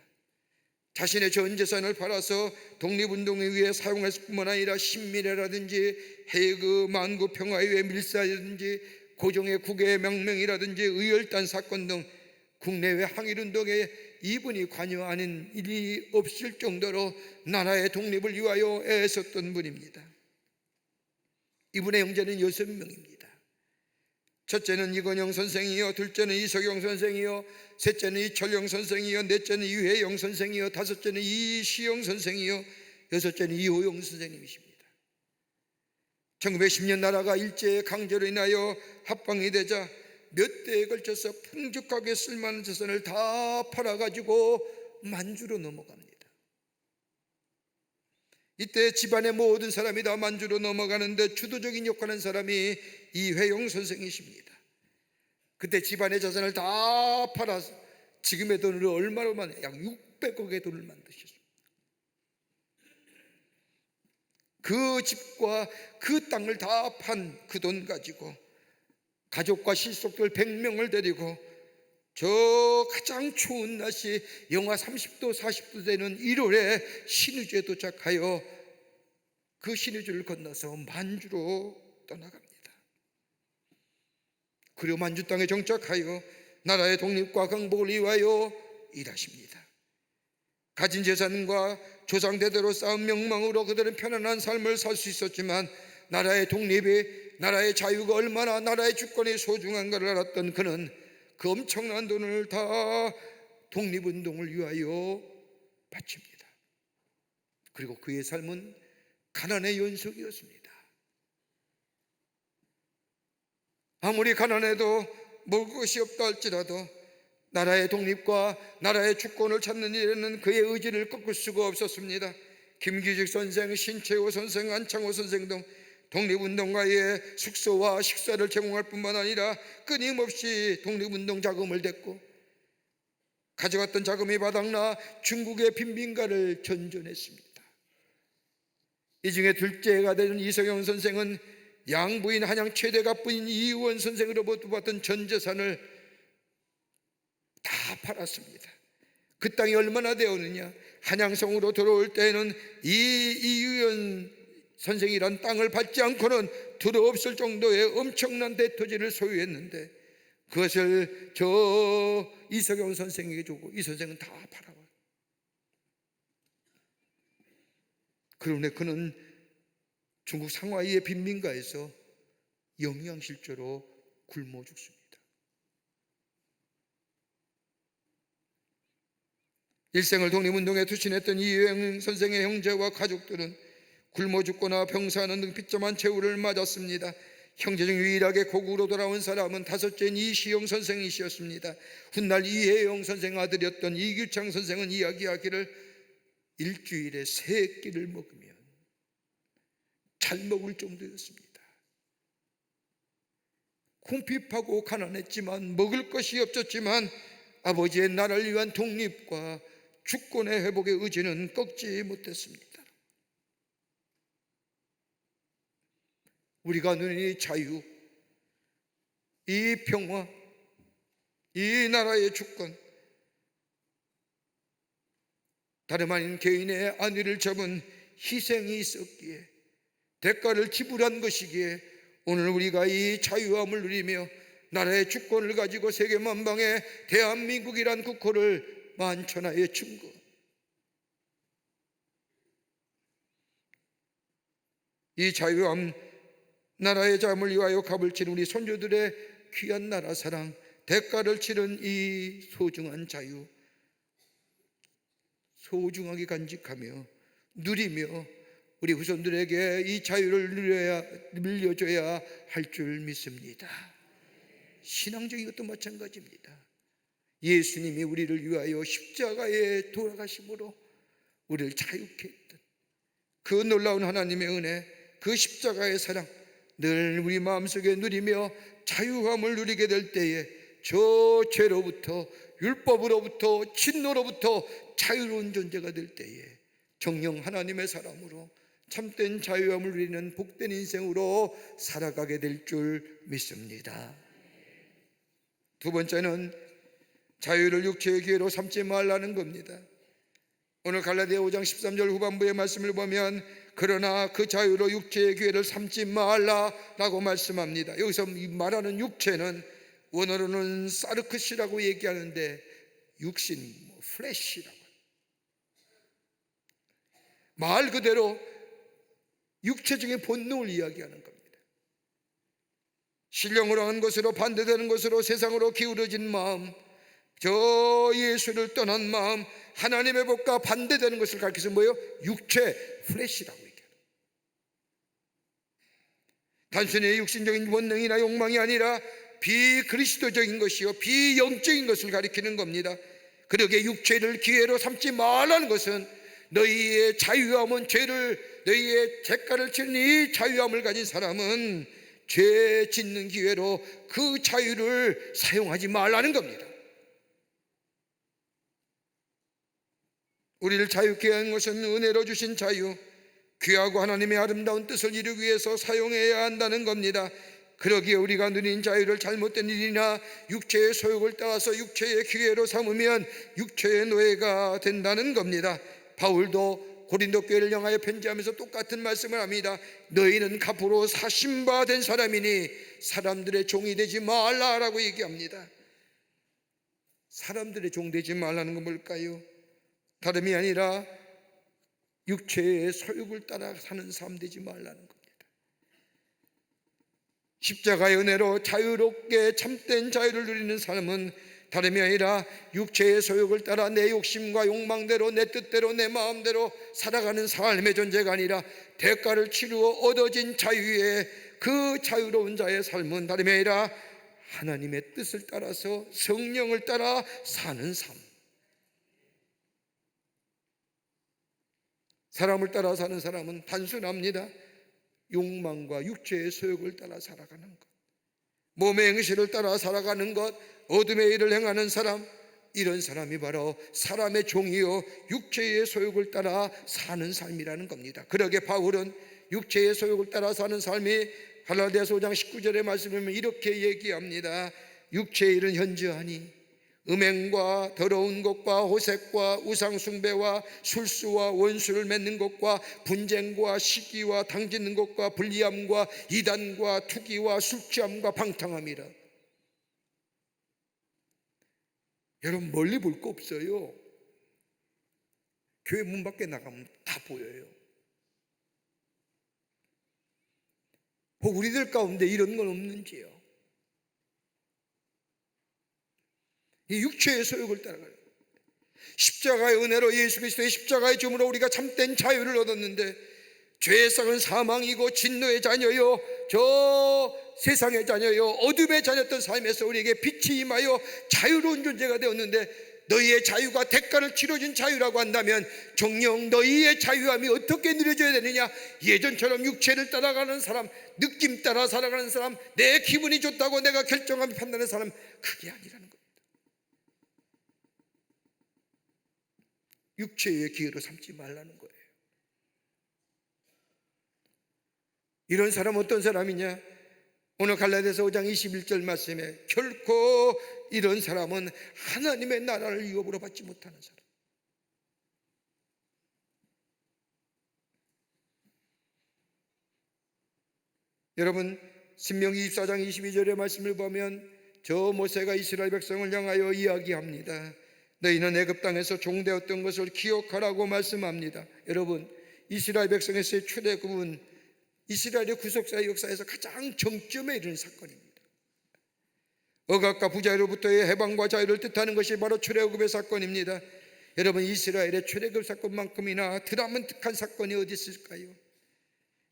자신의 전 재산을 팔아서 독립운동에 의해 사용했을 뿐만 아니라 신민회라든지 해그 만구 평화회의 밀사라든지 고종의 국외 명명이라든지 의열단 사건 등 국내외 항일운동에 이분이 관여하는 일이 없을 정도로 나라의 독립을 위하여 애썼던 분입니다. 이분의 형제는 6명입니다. 첫째는 이건영 선생이요, 둘째는 이석영 선생이요, 셋째는 이철영 선생이요, 넷째는 이회영 선생이요, 다섯째는 이시영 선생이요, 여섯째는 이호영 선생님이십니다. 1910년 나라가 일제 강제로 인하여 합방이 되자 몇 대에 걸쳐서 풍족하게 쓸만한 재산을 다 팔아가지고 만주로 넘어갑니다. 이때 집안의 모든 사람이 다 만주로 넘어가는데 주도적인 역할을 한 사람이 이회영 선생이십니다. 그때 집안의 자산을 다 팔아서 지금의 돈으로 얼마로 만약 600억의 돈을 만드셨습니다. 그 집과 그 땅을 다 판 그 돈 가지고 가족과 실속들 100명을 데리고 저 가장 추운 날씨 영하 30도 40도 되는 1월에 신의주에 도착하여 그 신의주를 건너서 만주로 떠나갑니다. 그리고 만주 땅에 정착하여 나라의 독립과 강복을 위하여 일하십니다. 가진 재산과 조상 대대로 쌓은 명망으로 그들은 편안한 삶을 살 수 있었지만 나라의 독립이, 나라의 자유가 얼마나 나라의 주권이 소중한가를 알았던 그는 그 엄청난 돈을 다 독립운동을 위하여 바칩니다. 그리고 그의 삶은 가난의 연속이었습니다. 아무리 가난해도 먹을 것이 없다 할지라도 나라의 독립과 나라의 주권을 찾는 일에는 그의 의지를 꺾을 수가 없었습니다. 김기직 선생, 신채호 선생, 안창호 선생 등 독립운동가의 숙소와 식사를 제공할 뿐만 아니라 끊임없이 독립운동 자금을 댔고 가져갔던 자금이 바닥나 중국의 빈민가를 전전했습니다. 이 중에 둘째가 되는 이석영 선생은 양부인 한양 최대 갑부인 이의원 선생으로부터 받은 전 재산을 다 팔았습니다. 그 땅이 얼마나 되었느냐, 한양성으로 들어올 때에는 이의원 선생이란 땅을 밟지 않고는 들어없을 정도의 엄청난 대토지를 소유했는데 그것을 저 이석영 선생에게 주고 이 선생은 다 팔아와요. 그런데 그는 중국 상하이의 빈민가에서 영양실조로 굶어 죽습니다. 일생을 독립운동에 투신했던 이효영 선생의 형제와 가족들은 굶어 죽거나 병사하는 등 비참한 최후를 맞았습니다. 형제 중 유일하게 고국으로 돌아온 사람은 다섯째인 이시영 선생이셨습니다. 훗날 이혜영 선생 아들이었던 이규창 선생은 이야기하기를 일주일에 3끼를 먹으면 잘 먹을 정도였습니다. 궁핍하고 가난했지만 먹을 것이 없었지만 아버지의 나라를 위한 독립과 주권의 회복의 의지는 꺾지 못했습니다. 우리가 누리는 이 자유, 이 평화, 이 나라의 주권, 다름 아닌 개인의 안위를 잡은 희생이 있었기에, 대가를 지불한 것이기에 오늘 우리가 이 자유함을 누리며 나라의 주권을 가지고 세계 만방에 대한민국이란 국호를 만천하에 충고, 이 자유함, 나라의 잠을 위하여 값을 치는 우리 손주들의 귀한 나라 사랑, 대가를 치른 이 소중한 자유 소중하게 간직하며 누리며 우리 후손들에게 이 자유를 물려줘야 할 줄 믿습니다. 신앙적인 것도 마찬가지입니다. 예수님이 우리를 위하여 십자가에 돌아가심으로 우리를 자유케 했던 그 놀라운 하나님의 은혜, 그 십자가의 사랑 늘 우리 마음속에 누리며 자유함을 누리게 될 때에 저 죄로부터, 율법으로부터, 진노로부터 자유로운 존재가 될 때에 정녕 하나님의 사람으로 참된 자유함을 누리는 복된 인생으로 살아가게 될 줄 믿습니다. 두 번째는 자유를 육체의 기회로 삼지 말라는 겁니다. 오늘 갈라디아 5장 13절 후반부의 말씀을 보면 그러나 그 자유로 육체의 기회를 삼지 말라라고 말씀합니다. 여기서 말하는 육체는 원어로는 사르크시라고 얘기하는데 육신, 플래시라고, 말 그대로 육체적인 본능을 이야기하는 겁니다. 신령으로 하는 것으로 반대되는 것으로 세상으로 기울어진 마음, 저 예수를 떠난 마음, 하나님의 법과 반대되는 것을 가리켜서 뭐예요? 육체, 플래시라고 얘기해요. 단순히 육신적인 본능이나 욕망이 아니라 비그리스도적인 것이요 비영적인 것을 가리키는 겁니다. 그러기에 육체를 기회로 삼지 말라는 것은 너희의 자유함은 너희의 대가를 치는 이 자유함을 가진 사람은 죄 짓는 기회로 그 자유를 사용하지 말라는 겁니다. 우리를 자유케 한 것은 은혜로 주신 자유, 귀하고 하나님의 아름다운 뜻을 이루기 위해서 사용해야 한다는 겁니다. 그러기에 우리가 누린 자유를 잘못된 일이나 육체의 소욕을 따라서 육체의 기회로 삼으면 육체의 노예가 된다는 겁니다. 바울도 고린도 교회를 향하여 편지하면서 똑같은 말씀을 합니다. 너희는 값으로 사신 바 된 사람이니 사람들의 종이 되지 말라라고 얘기합니다. 사람들의 종 되지 말라는 건 뭘까요? 다름이 아니라 육체의 소욕을 따라 사는 삶 되지 말라는 겁니다. 십자가의 은혜로 자유롭게 참된 자유를 누리는 삶은 다름이 아니라 육체의 소욕을 따라 내 욕심과 욕망대로, 내 뜻대로, 내 마음대로 살아가는 삶의 존재가 아니라 대가를 치루어 얻어진 자유의 그 자유로운 자의 삶은 다름이 아니라 하나님의 뜻을 따라서 성령을 따라 사는 삶. 사람을 따라 사는 사람은 단순합니다. 욕망과 육체의 소욕을 따라 살아가는 것, 몸의 행실을 따라 살아가는 것, 어둠의 일을 행하는 사람, 이런 사람이 바로 사람의 종이요 육체의 소욕을 따라 사는 삶이라는 겁니다. 그러게 바울은 육체의 소욕을 따라 사는 삶이 갈라디아서 5장 19절의 말씀을 이렇게 얘기합니다. 육체의 일은 현저하니 음행과 더러운 것과 호색과 우상숭배와 술수와 원수를 맺는 것과 분쟁과 시기와 당짓는 것과 불리함과 이단과 투기와 술취함과 방탕함이라. 여러분, 멀리 볼 거 없어요. 교회 문 밖에 나가면 다 보여요. 우리들 가운데 이런 건 없는지요? 이 육체의 소욕을 따라가요. 십자가의 은혜로 예수 그리스도의 십자가의 죽음으로 우리가 참된 자유를 얻었는데 죄의 싹은 사망이고 진노의 자녀요 저 세상의 자녀요 어둠의 자녀였던 삶에서 우리에게 빛이 임하여 자유로운 존재가 되었는데 너희의 자유가 대가를 치러준 자유라고 한다면 정녕 너희의 자유함이 어떻게 누려져야 되느냐? 예전처럼 육체를 따라가는 사람, 느낌 따라 살아가는 사람, 내 기분이 좋다고 내가 결정하며 판단하는 사람, 그게 아니라는 겁니다. 육체의 기회로 삼지 말라는 거예요. 이런 사람 어떤 사람이냐? 오늘 갈라디아서 5장 21절 말씀에 결코 이런 사람은 하나님의 나라를 유업으로 받지 못하는 사람. 여러분 신명기 24장 22절의 말씀을 보면 저 모세가 이스라엘 백성을 향하여 이야기합니다. 너희는 애굽 땅에서 종되었던 것을 기억하라고 말씀합니다. 여러분 이스라엘 백성에서의 출애굽은 이스라엘의 구속사의 역사에서 가장 정점에 이르는 사건입니다. 억압과 부자로부터의 해방과 자유를 뜻하는 것이 바로 출애굽의 사건입니다. 여러분 이스라엘의 출애굽 사건만큼이나 드라마틱한 사건이 어디 있을까요?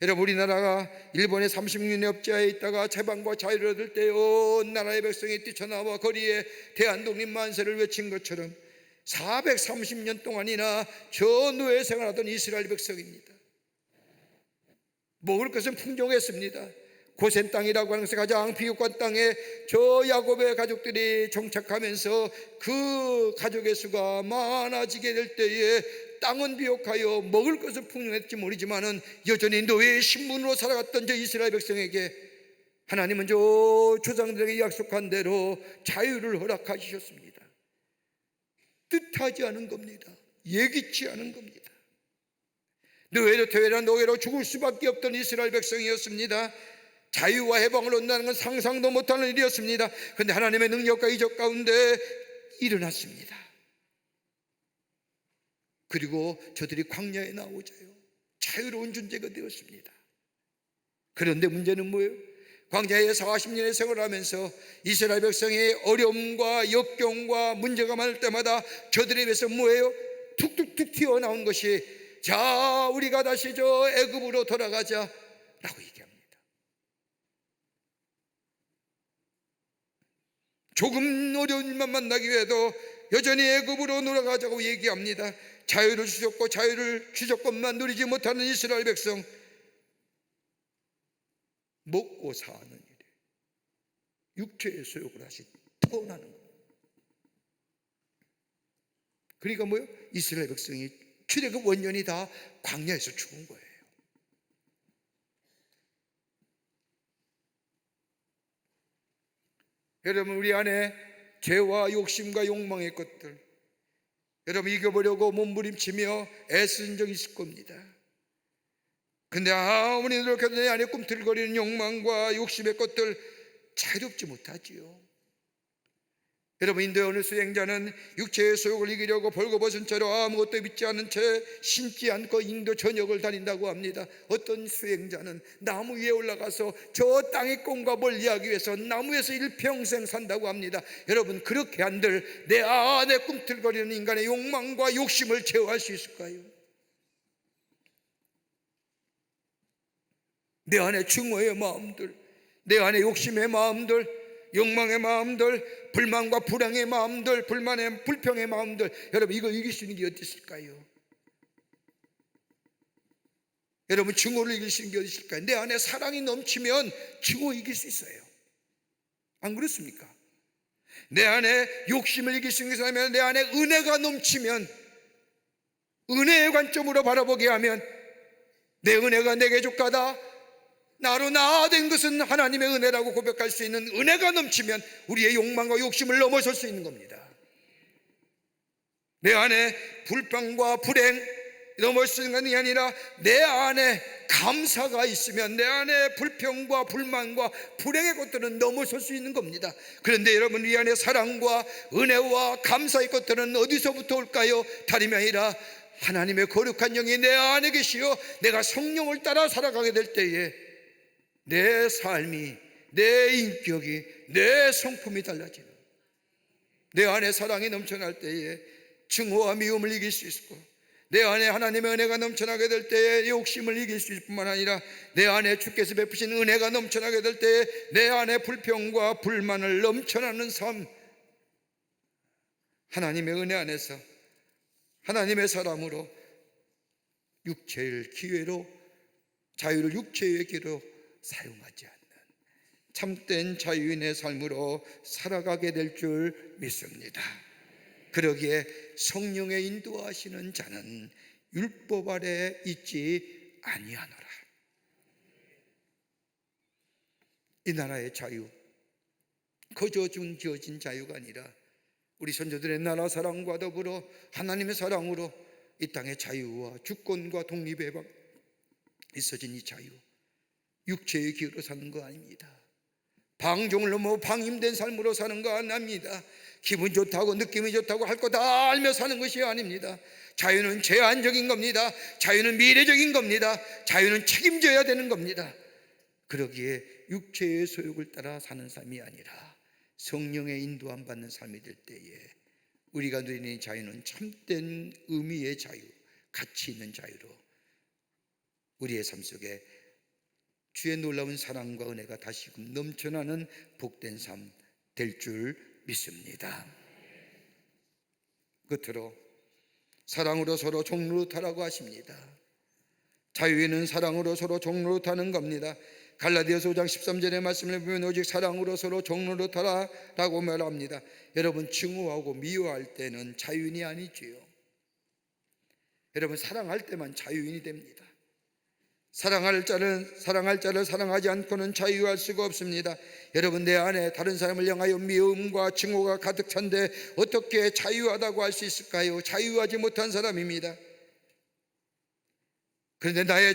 여러분 우리나라가 일본의 36년의 업자에 있다가 해방과 자유를 얻을 때 온 나라의 백성이 뛰쳐나와 거리에 대한독립 만세를 외친 것처럼 430년 동안이나 저 노예 생활하던 이스라엘 백성입니다. 먹을 것은 풍족했습니다. 고센 땅이라고 하는 것이 가장 비옥한 땅에 저 야곱의 가족들이 정착하면서 그 가족의 수가 많아지게 될 때에 땅은 비옥하여 먹을 것은 풍족했지 모르지만은 여전히 노예의 신분으로 살아갔던 저 이스라엘 백성에게 하나님은 저 조상들에게 약속한 대로 자유를 허락하셨습니다. 뜻하지 않은 겁니다. 예기치 않은 겁니다. 노예로 퇴회라 노예로 죽을 수밖에 없던 이스라엘 백성이었습니다. 자유와 해방을 얻는다는 건 상상도 못하는 일이었습니다. 그런데 하나님의 능력과 이적 가운데 일어났습니다. 그리고 저들이 광야에 나오자요 자유로운 존재가 되었습니다. 그런데 문제는 뭐예요? 광야에 40년의 생활하면서 이스라엘 백성의 어려움과 역경과 문제가 많을 때마다 저들에 비해서 뭐예요? 툭툭툭 튀어나온 것이 자 우리가 다시 저 애굽으로 돌아가자 라고 얘기합니다. 조금 어려운 일만 만나기 위해도 여전히 애굽으로 돌아가자고 얘기합니다. 자유를 주셨고 자유를 주셨건만 누리지 못하는 이스라엘 백성, 먹고 사는 일에 육체의 소욕을 다시 터나는 거예요. 그러니까 뭐예요? 이스라엘 백성이 출애굽 원년이 다 광야에서 죽은 거예요. 여러분 우리 안에 죄와 욕심과 욕망의 것들 여러분 이겨보려고 몸부림치며 애쓴 적이 있을 겁니다. 근데 아무리 노력해도 내 안에 꿈틀거리는 욕망과 욕심의 것들 자유롭지 못하지요. 여러분 인도의 어느 수행자는 육체의 소욕을 이기려고 벌거벗은 채로 아무것도 믿지 않은 채 신지 않고 인도 전역을 다닌다고 합니다. 어떤 수행자는 나무 위에 올라가서 저 땅의 꿈과 멀리하기 위해서 나무에서 일평생 산다고 합니다. 여러분 그렇게 한들 내 안에 꿈틀거리는 인간의 욕망과 욕심을 제어할 수 있을까요? 내 안에 증오의 마음들, 내 안에 욕심의 마음들, 욕망의 마음들, 불만과 불행의 마음들, 불평의 마음들, 여러분 이거 이길 수 있는 게 어디 있을까요? 여러분 증오를 이길 수 있는 게 어디 있을까요? 내 안에 사랑이 넘치면 증오 이길 수 있어요. 안 그렇습니까? 내 안에 욕심을 이길 수 있는 게 있으면 내 안에 은혜가 넘치면 은혜의 관점으로 바라보게 하면 내 은혜가 내게 족하다, 나로 나아된 것은 하나님의 은혜라고 고백할 수 있는 은혜가 넘치면 우리의 욕망과 욕심을 넘어설 수 있는 겁니다. 내 안에 불평과 불행 넘어서는 게 아니라 내 안에 감사가 있으면 내 안에 불평과 불만과 불행의 것들은 넘어설 수 있는 겁니다. 그런데 여러분 이 안에 사랑과 은혜와 감사의 것들은 어디서부터 올까요? 다름이 아니라 하나님의 거룩한 영이 내 안에 계시어 내가 성령을 따라 살아가게 될 때에 내 삶이, 내 인격이, 내 성품이 달라지는, 내 안에 사랑이 넘쳐날 때에 증오와 미움을 이길 수 있고, 내 안에 하나님의 은혜가 넘쳐나게 될 때에 욕심을 이길 수 있을 뿐만 아니라 내 안에 주께서 베푸신 은혜가 넘쳐나게 될 때에 내 안에 불평과 불만을 넘쳐나는 삶, 하나님의 은혜 안에서 하나님의 사람으로 육체의 기회로, 자유를 육체의 기회로 사용하지 않는 참된 자유인의 삶으로 살아가게 될 줄 믿습니다. 그러기에 성령의 인도하시는 자는 율법 아래 있지 아니하노라. 이 나라의 자유, 거저 주어진 자유가 아니라 우리 선조들의 나라 사랑과 더불어 하나님의 사랑으로 이 땅의 자유와 주권과 독립에 있어진 이 자유, 육체의 기회로 사는 거 아닙니다. 방종을 넘어 방임된 삶으로 사는 거 아닙니다. 기분 좋다고 느낌이 좋다고 할 거 다 알며 사는 것이 아닙니다. 자유는 제한적인 겁니다. 자유는 미래적인 겁니다. 자유는 책임져야 되는 겁니다. 그러기에 육체의 소욕을 따라 사는 삶이 아니라 성령의 인도함 받는 삶이 될 때에 우리가 누리는 이 자유는 참된 의미의 자유, 가치 있는 자유로 우리의 삶 속에 주의 놀라운 사랑과 은혜가 다시금 넘쳐나는 복된 삶 될 줄 믿습니다. 끝으로 사랑으로 서로 종노릇하라고 하십니다. 자유에는 사랑으로 서로 종노릇하는 겁니다. 갈라디아서 5장 13절의 말씀을 보면 오직 사랑으로 서로 종노릇하라 라고 말합니다. 여러분, 증오하고 미워할 때는 자유인이 아니지요. 여러분, 사랑할 때만 자유인이 됩니다. 사랑할 자를 사랑하지 않고는 자유할 수가 없습니다. 여러분, 내 안에 다른 사람을 향하여 미움과 증오가 가득 찬데 어떻게 자유하다고 할 수 있을까요? 자유하지 못한 사람입니다. 그런데 나의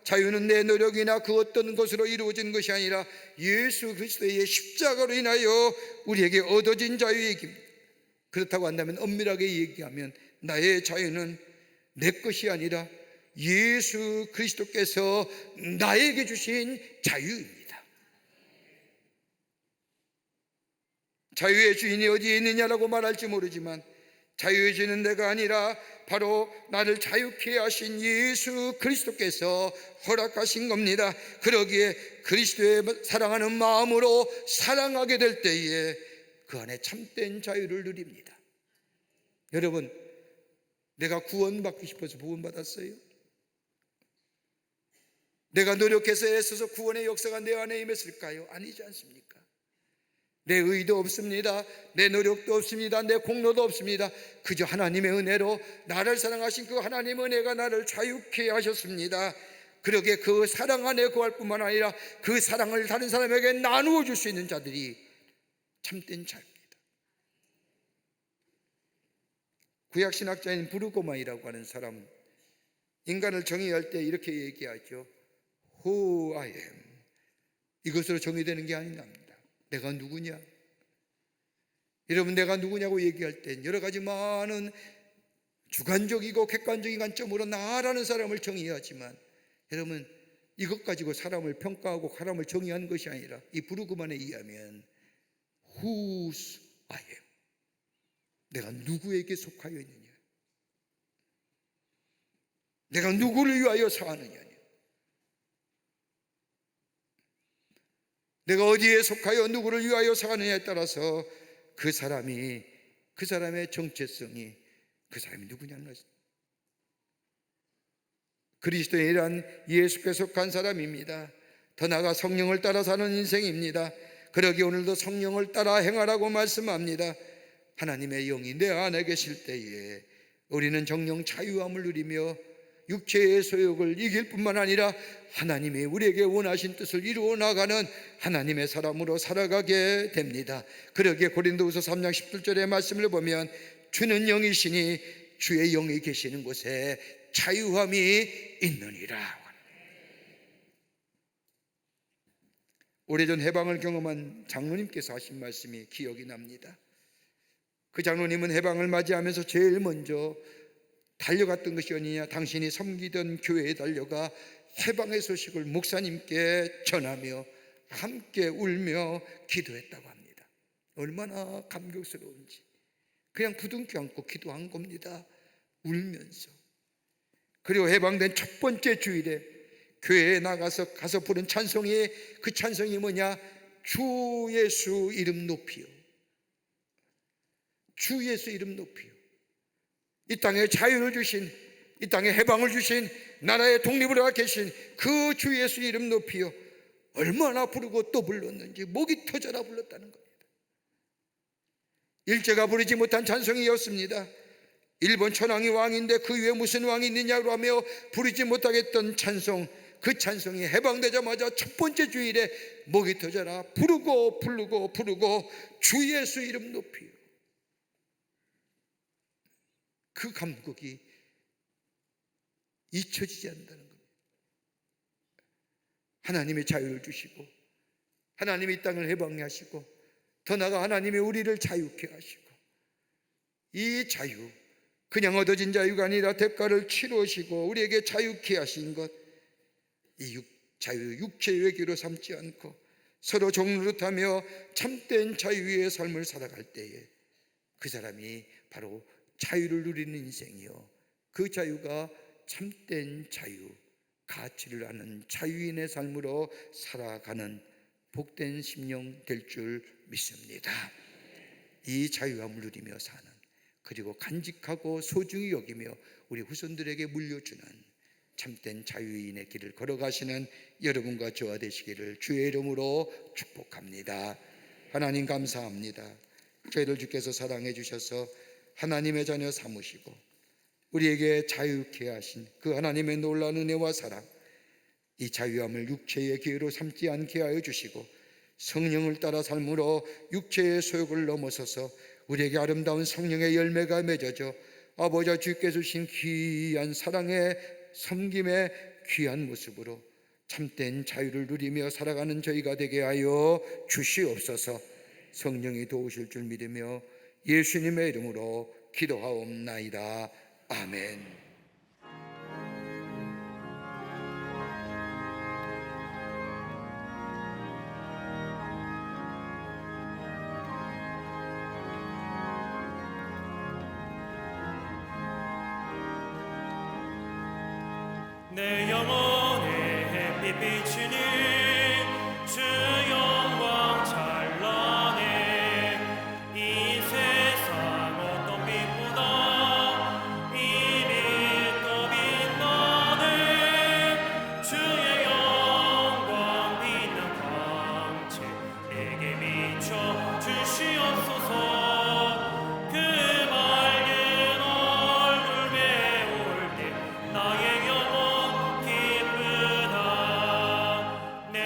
자유는 내 노력이나 그 어떤 것으로 이루어진 것이 아니라 예수 그리스도의 십자가로 인하여 우리에게 얻어진 자유이기입니다. 그렇다고 한다면 엄밀하게 얘기하면 나의 자유는 내 것이 아니라 예수 그리스도께서 나에게 주신 자유입니다. 자유의 주인이 어디에 있느냐라고 말할지 모르지만 자유의 주인은 내가 아니라 바로 나를 자유케 하신 예수 그리스도께서 허락하신 겁니다. 그러기에 그리스도의 사랑하는 마음으로 사랑하게 될 때에 그 안에 참된 자유를 누립니다. 여러분, 내가 구원받고 싶어서 구원받았어요? 내가 노력해서 애써서 구원의 역사가 내 안에 임했을까요? 아니지 않습니까? 내 의도 없습니다. 내 노력도 없습니다. 내 공로도 없습니다. 그저 하나님의 은혜로 나를 사랑하신 그 하나님의 은혜가 나를 자유케 하셨습니다. 그러기에 그 사랑 안에 거할 뿐만 아니라 그 사랑을 다른 사람에게 나누어 줄 수 있는 자들이 참된 자유입니다. 구약신학자인 브루고마이라고 하는 사람, 인간을 정의할 때 이렇게 얘기하죠. Who I am. 이것으로 정의되는 게 아닙니다. 내가 누구냐? 여러분, 내가 누구냐고 얘기할 땐 여러 가지 많은 주관적이고 객관적인 관점으로 나라는 사람을 정의하지만 여러분, 이것 가지고 사람을 평가하고 사람을 정의하는 것이 아니라 이 브루그만에 의하면 Whose I am. 내가 누구에게 속하여 있느냐? 내가 누구를 위하여 사느냐? 내가 어디에 속하여 누구를 위하여 사느냐에 따라서 그 사람의 정체성이 그 사람이 누구냐는 것입니다. 그리스도인이란 예수께 속한 사람입니다. 더 나아가 성령을 따라 사는 인생입니다. 그러기에 오늘도 성령을 따라 행하라고 말씀합니다. 하나님의 영이 내 안에 계실 때에 우리는 정령 자유함을 누리며 육체의 소욕을 이길 뿐만 아니라 하나님이 우리에게 원하신 뜻을 이루어 나가는 하나님의 사람으로 살아가게 됩니다. 그러기에 고린도후서 3장 17절의 말씀을 보면 주는 영이시니 주의 영이 계시는 곳에 자유함이 있느니라. 오래전 해방을 경험한 장로님께서 하신 말씀이 기억이 납니다. 그 장로님은 해방을 맞이하면서 제일 먼저 달려갔던 것이 어디냐, 당신이 섬기던 교회에 달려가 해방의 소식을 목사님께 전하며 함께 울며 기도했다고 합니다. 얼마나 감격스러운지. 그냥 부둥켜 안고 기도한 겁니다. 울면서. 그리고 해방된 첫 번째 주일에 교회에 가서 부른 찬송이, 그 찬송이 뭐냐? 주 예수 이름 높이요. 주 예수 이름 높이요. 이 땅에 자유를 주신, 이 땅에 해방을 주신, 나라의 독립을 하고 계신 그 주 예수 이름 높이요. 얼마나 부르고 또 불렀는지 목이 터져라 불렀다는 겁니다. 일제가 부르지 못한 찬송이었습니다. 일본 천황이 왕인데 그 위에 무슨 왕이 있느냐고 하며 부르지 못하겠던 찬송, 그 찬송이 해방되자마자 첫 번째 주일에 목이 터져라 부르고 주 예수 이름 높이요. 그 감격이 잊혀지지 않는다는 겁니다. 하나님의 자유를 주시고, 하나님이 이 땅을 해방케 하시고, 더 나아가 하나님이 우리를 자유케 하시고, 이 자유, 그냥 얻어진 자유가 아니라 대가를 치르시고 우리에게 자유케 하신 것, 이 자유, 육체의 외교로 삼지 않고 서로 종노릇하며 참된 자유의 삶을 살아갈 때에 그 사람이 바로 자유를 누리는 인생이요, 그 자유가 참된 자유, 가치를 아는 자유인의 삶으로 살아가는 복된 심령 될 줄 믿습니다. 이 자유함을 누리며 사는, 그리고 간직하고 소중히 여기며 우리 후손들에게 물려주는 참된 자유인의 길을 걸어가시는 여러분과 저와 되시기를 주의 이름으로 축복합니다. 하나님 감사합니다. 저희를 주께서 사랑해 주셔서 하나님의 자녀 삼으시고 우리에게 자유케 하신 그 하나님의 놀라운 은혜와 사랑, 이 자유함을 육체의 기회로 삼지 않게 하여 주시고 성령을 따라 삶으로 육체의 소욕을 넘어서서 우리에게 아름다운 성령의 열매가 맺어져 아버지 주께서 주신 귀한 사랑의 섬김의 귀한 모습으로 참된 자유를 누리며 살아가는 저희가 되게 하여 주시옵소서. 성령이 도우실 줄 믿으며 예수님의 이름으로 기도하옵나이다. 아멘. 내 영혼의 햇빛 비추니 주 영광 찬란해. 이 세상 어떤 빛보다 이 빛 더 빛나네. 주의 영광 빛난 광채 내게 비춰 주시옵소서. 그 맑은 얼굴 배울 때 나의 영혼 기쁘다. 내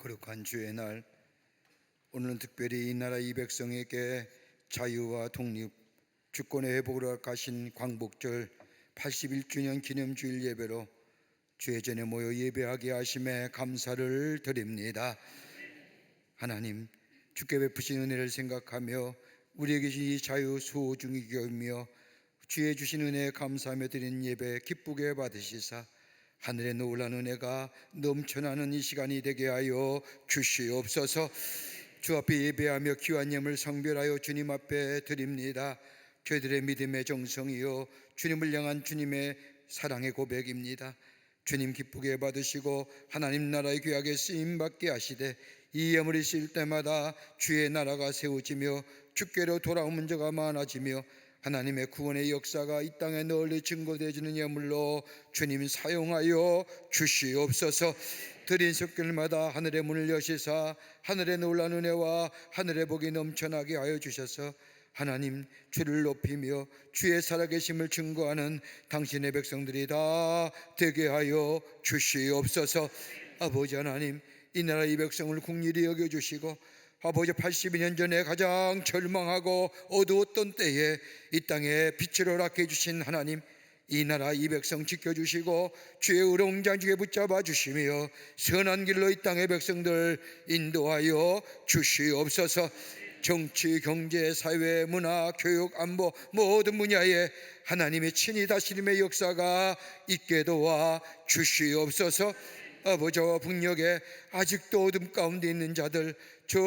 거룩한 주의 날, 오늘은 특별히 이 나라 이 백성에게 자유와 독립, 주권의 회복으로 가신 광복절 81주년 기념주일 예배로 주의 전에 모여 예배하게 하심에 감사를 드립니다. 하나님, 주께 베푸신 은혜를 생각하며 우리에게 주신 이 자유 소중히 여기며 주의 주신 은혜에 감사하며 드린 예배 기쁘게 받으시사 하늘의 놀라운 은혜가 넘쳐나는 이 시간이 되게 하여 주시옵소서. 주 앞에 예배하며 귀한 예물 성별하여 주님 앞에 드립니다. 저희들의 믿음의 정성이요 주님을 향한 주님의 사랑의 고백입니다. 주님 기쁘게 받으시고 하나님 나라의 귀하게 쓰임받게 하시되 이 예물이 쓰일 때마다 주의 나라가 세워지며 주께로 돌아오는 자가 많아지며 하나님의 구원의 역사가 이 땅에 널리 증거되어지는 예물로 주님 사용하여 주시옵소서. 드린 속결마다 하늘의 문을 여시사 하늘의 놀라운 은혜와 하늘의 복이 넘쳐나게 하여 주셔서 하나님 주를 높이며 주의 살아계심을 증거하는 당신의 백성들이 다 되게 하여 주시옵소서. 아버지 하나님, 이 나라 이 백성을 긍휼히 여겨주시고 아버지 82년 전에 가장 절망하고 어두웠던 때에 이 땅에 빛을 허락해 주신 하나님, 이 나라 이 백성 지켜주시고 주의 의로운 장중에 붙잡아 주시며 선한 길로 이 땅의 백성들 인도하여 주시옵소서. 정치, 경제, 사회, 문화, 교육, 안보 모든 분야에 하나님의 친히 다스림의 역사가 있게 도와 주시옵소서. 아버지와 북녘에 아직도 어둠 가운데 있는 자들, 저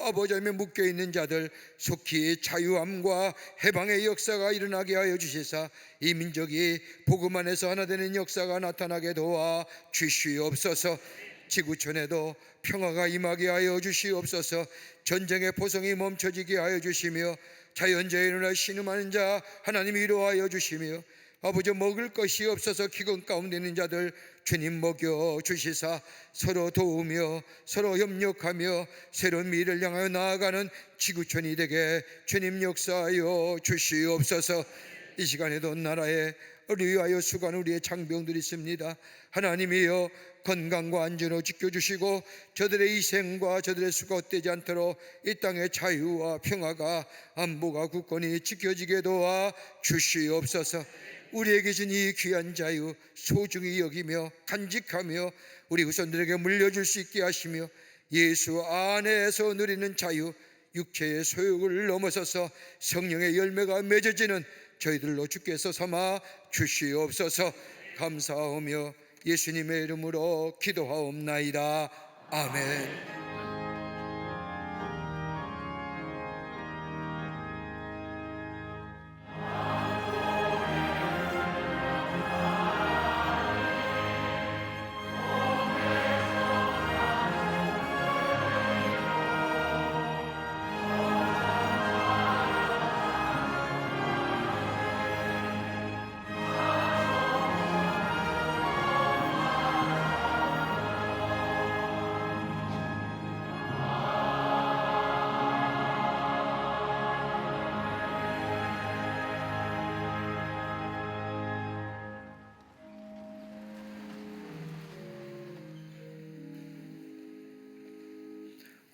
아버지 앞에 묶여있는 자들 속히 자유함과 해방의 역사가 일어나게 하여 주시사 이 민족이 복음 안에서 하나 되는 역사가 나타나게 도와 주시옵소서. 지구촌에도 평화가 임하게 하여 주시옵소서. 전쟁의 포성이 멈춰지게 하여 주시며 자연재해에 일어나 신음하는 자 하나님 위로하여 주시며 아버지 먹을 것이 없어서 기근 가운데 있는 자들 주님 먹여 주시사 서로 도우며 서로 협력하며 새로운 미래를 향하여 나아가는 지구촌이 되게 주님 역사하여 주시옵소서. 이 시간에도 나라에 위하여 수고하는 우리의 장병들이 있습니다. 하나님이여 건강과 안전을 지켜주시고 저들의 희생과 저들의 수가 헛되지 않도록 이 땅의 자유와 평화가 안보가 굳건히 지켜지게 도와 주시옵소서. 우리에게 준 이 귀한 자유 소중히 여기며 간직하며 우리 후손들에게 물려줄 수 있게 하시며 예수 안에서 누리는 자유, 육체의 소욕을 넘어서서 성령의 열매가 맺어지는 저희들로 주께서 삼아 주시옵소서. 감사하며 예수님의 이름으로 기도하옵나이다. 아멘.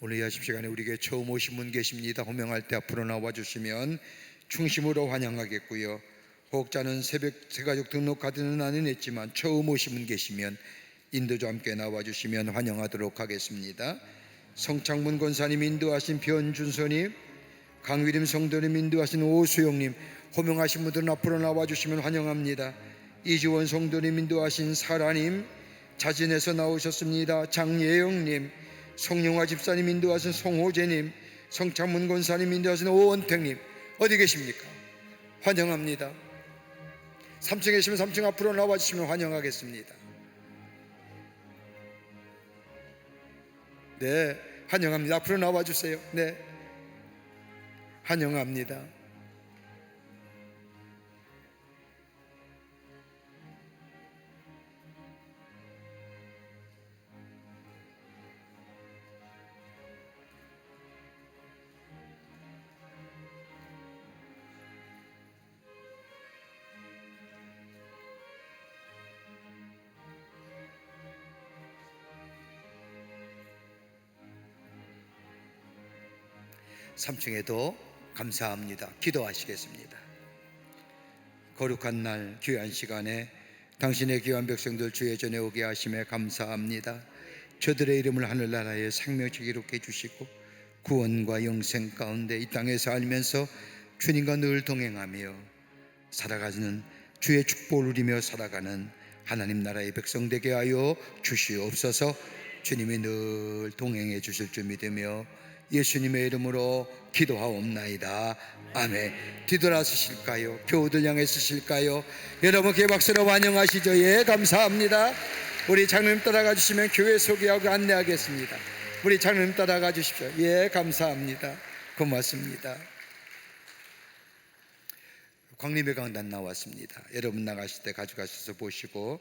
오늘 이 아침 시간에 우리에게 처음 오신 분 계십니다. 호명할 때 앞으로 나와주시면 충심으로 환영하겠고요. 호흡자는 새벽 새가족 등록 카드는 안 했지만 처음 오신 분 계시면 인도자 함께 나와주시면 환영하도록 하겠습니다. 성창문 권사님 인도하신 변준서님, 강위림 성도님 인도하신 오수영님, 호명하신 분들은 앞으로 나와주시면 환영합니다. 이지원 성도님 인도하신 사라님, 자진해서 나오셨습니다. 장예영님, 송영화 집사님 인도하신 송호재님, 성창문 권사님 인도하신 오원택님, 어디 계십니까? 환영합니다. 3층에 계시면 3층 앞으로 나와주시면 환영하겠습니다. 네, 환영합니다. 앞으로 나와주세요. 네, 환영합니다. 3층에도 감사합니다. 기도하시겠습니다. 거룩한 날 귀한 시간에 당신의 귀한 백성들 주의 전에 오게 하심에 감사합니다. 저들의 이름을 하늘나라에 생명책 기록해 주시고 구원과 영생 가운데 이 땅에 살면서 주님과 늘 동행하며 살아가는 주의 축복을 누리며 살아가는 하나님 나라의 백성 되게 하여 주시옵소서. 주님이 늘 동행해 주실 줄 믿으며 예수님의 이름으로 기도하옵나이다. 아멘. 뒤돌아서실까요? 교우들 향해 쓰실까요? 여러분 그 박수로 환영하시죠. 예, 감사합니다. 우리 장로님 따라가 주시면 교회 소개하고 안내하겠습니다. 우리 장로님 따라가 주십시오. 예, 감사합니다. 고맙습니다. 광림의 강단 나왔습니다. 여러분 나가실 때 가져가셔서 보시고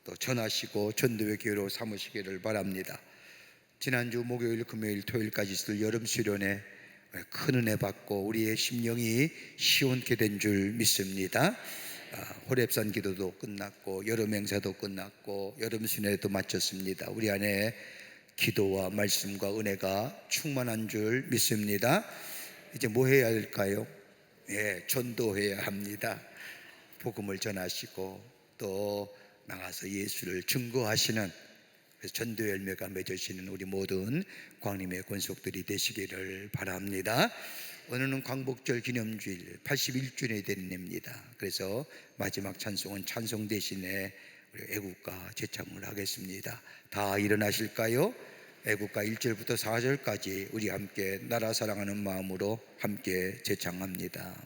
또 전하시고 전도회 기회로 삼으시기를 바랍니다. 지난주 목요일, 금요일, 토요일까지 있을 여름 수련회 큰 은혜 받고 우리의 심령이 시원케 된 줄 믿습니다. 호렙산 기도도 끝났고 여름 행사도 끝났고 여름 수련회도 마쳤습니다. 우리 안에 기도와 말씀과 은혜가 충만한 줄 믿습니다. 이제 뭐 해야 할까요? 예, 전도해야 합니다. 복음을 전하시고 또 나가서 예수를 증거하시는, 그래서 전도 열매가 맺어지는 우리 모든 광림의 권속들이 되시기를 바랍니다. 오늘은 광복절 기념주일 81주년이 되는 해입니다. 그래서 마지막 찬송은 찬송 대신에 우리 애국가 제창을 하겠습니다. 다 일어나실까요? 애국가 1절부터 4절까지 우리 함께 나라 사랑하는 마음으로 함께 제창합니다.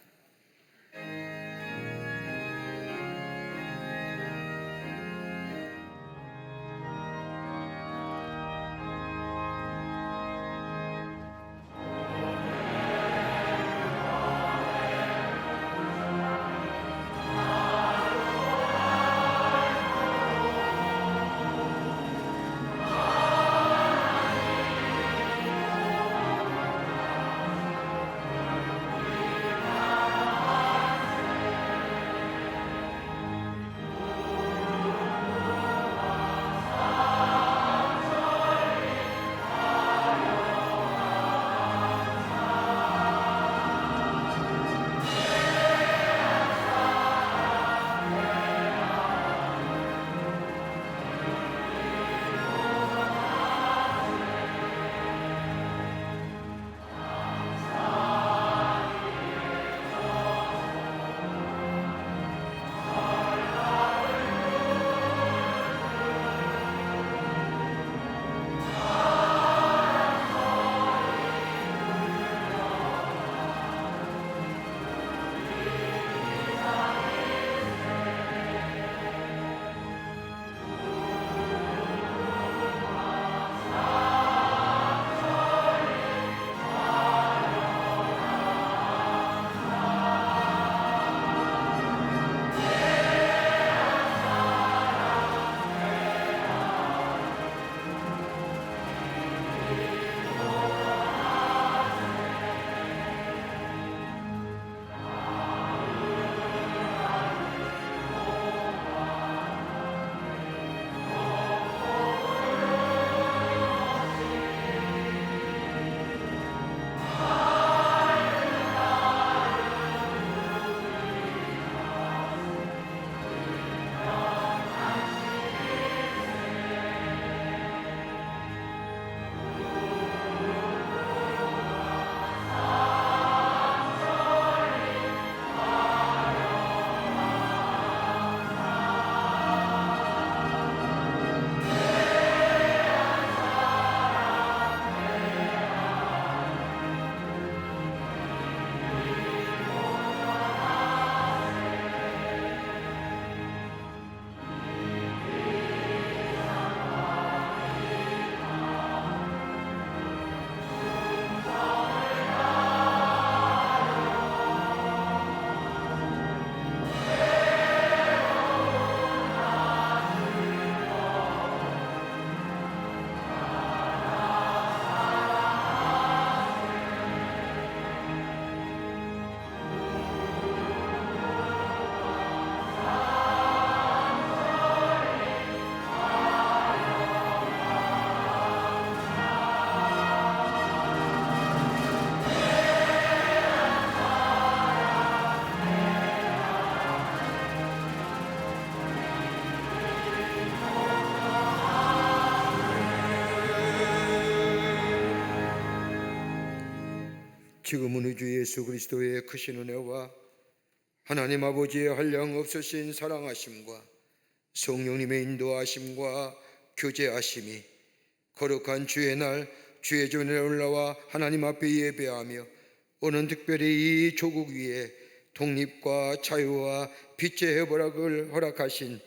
지금은 우리 주 예수 그리스도의 크신 은혜와 하나님 아버지의 한량 없으신 사랑하심과 성령님의 인도하심과 교제하심이 거룩한 주의 날 주의 전에 올라와 하나님 앞에 예배하며 오늘 특별히 이 조국 위에 독립과 자유와 빛의 해보락을 허락하신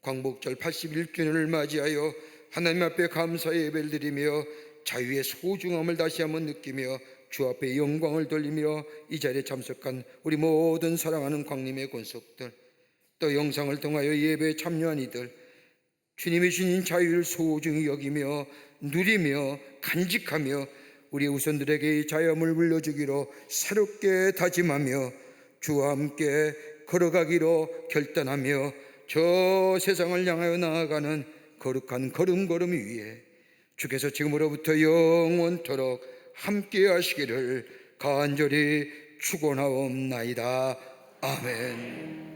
광복절 81주년을 맞이하여 하나님 앞에 감사의 예배를 드리며 자유의 소중함을 다시 한번 느끼며 주 앞에 영광을 돌리며 이 자리에 참석한 우리 모든 사랑하는 광림의 권속들, 또 영상을 통하여 예배에 참여한 이들, 주님이 주신 자유를 소중히 여기며 누리며 간직하며 우리 후손들에게 이 자유함을 물려주기로 새롭게 다짐하며 주와 함께 걸어가기로 결단하며 저 세상을 향하여 나아가는 거룩한 걸음걸음 위에 주께서 지금으로부터 영원토록 함께 하시기를 간절히 축원하옵나이다. 아멘.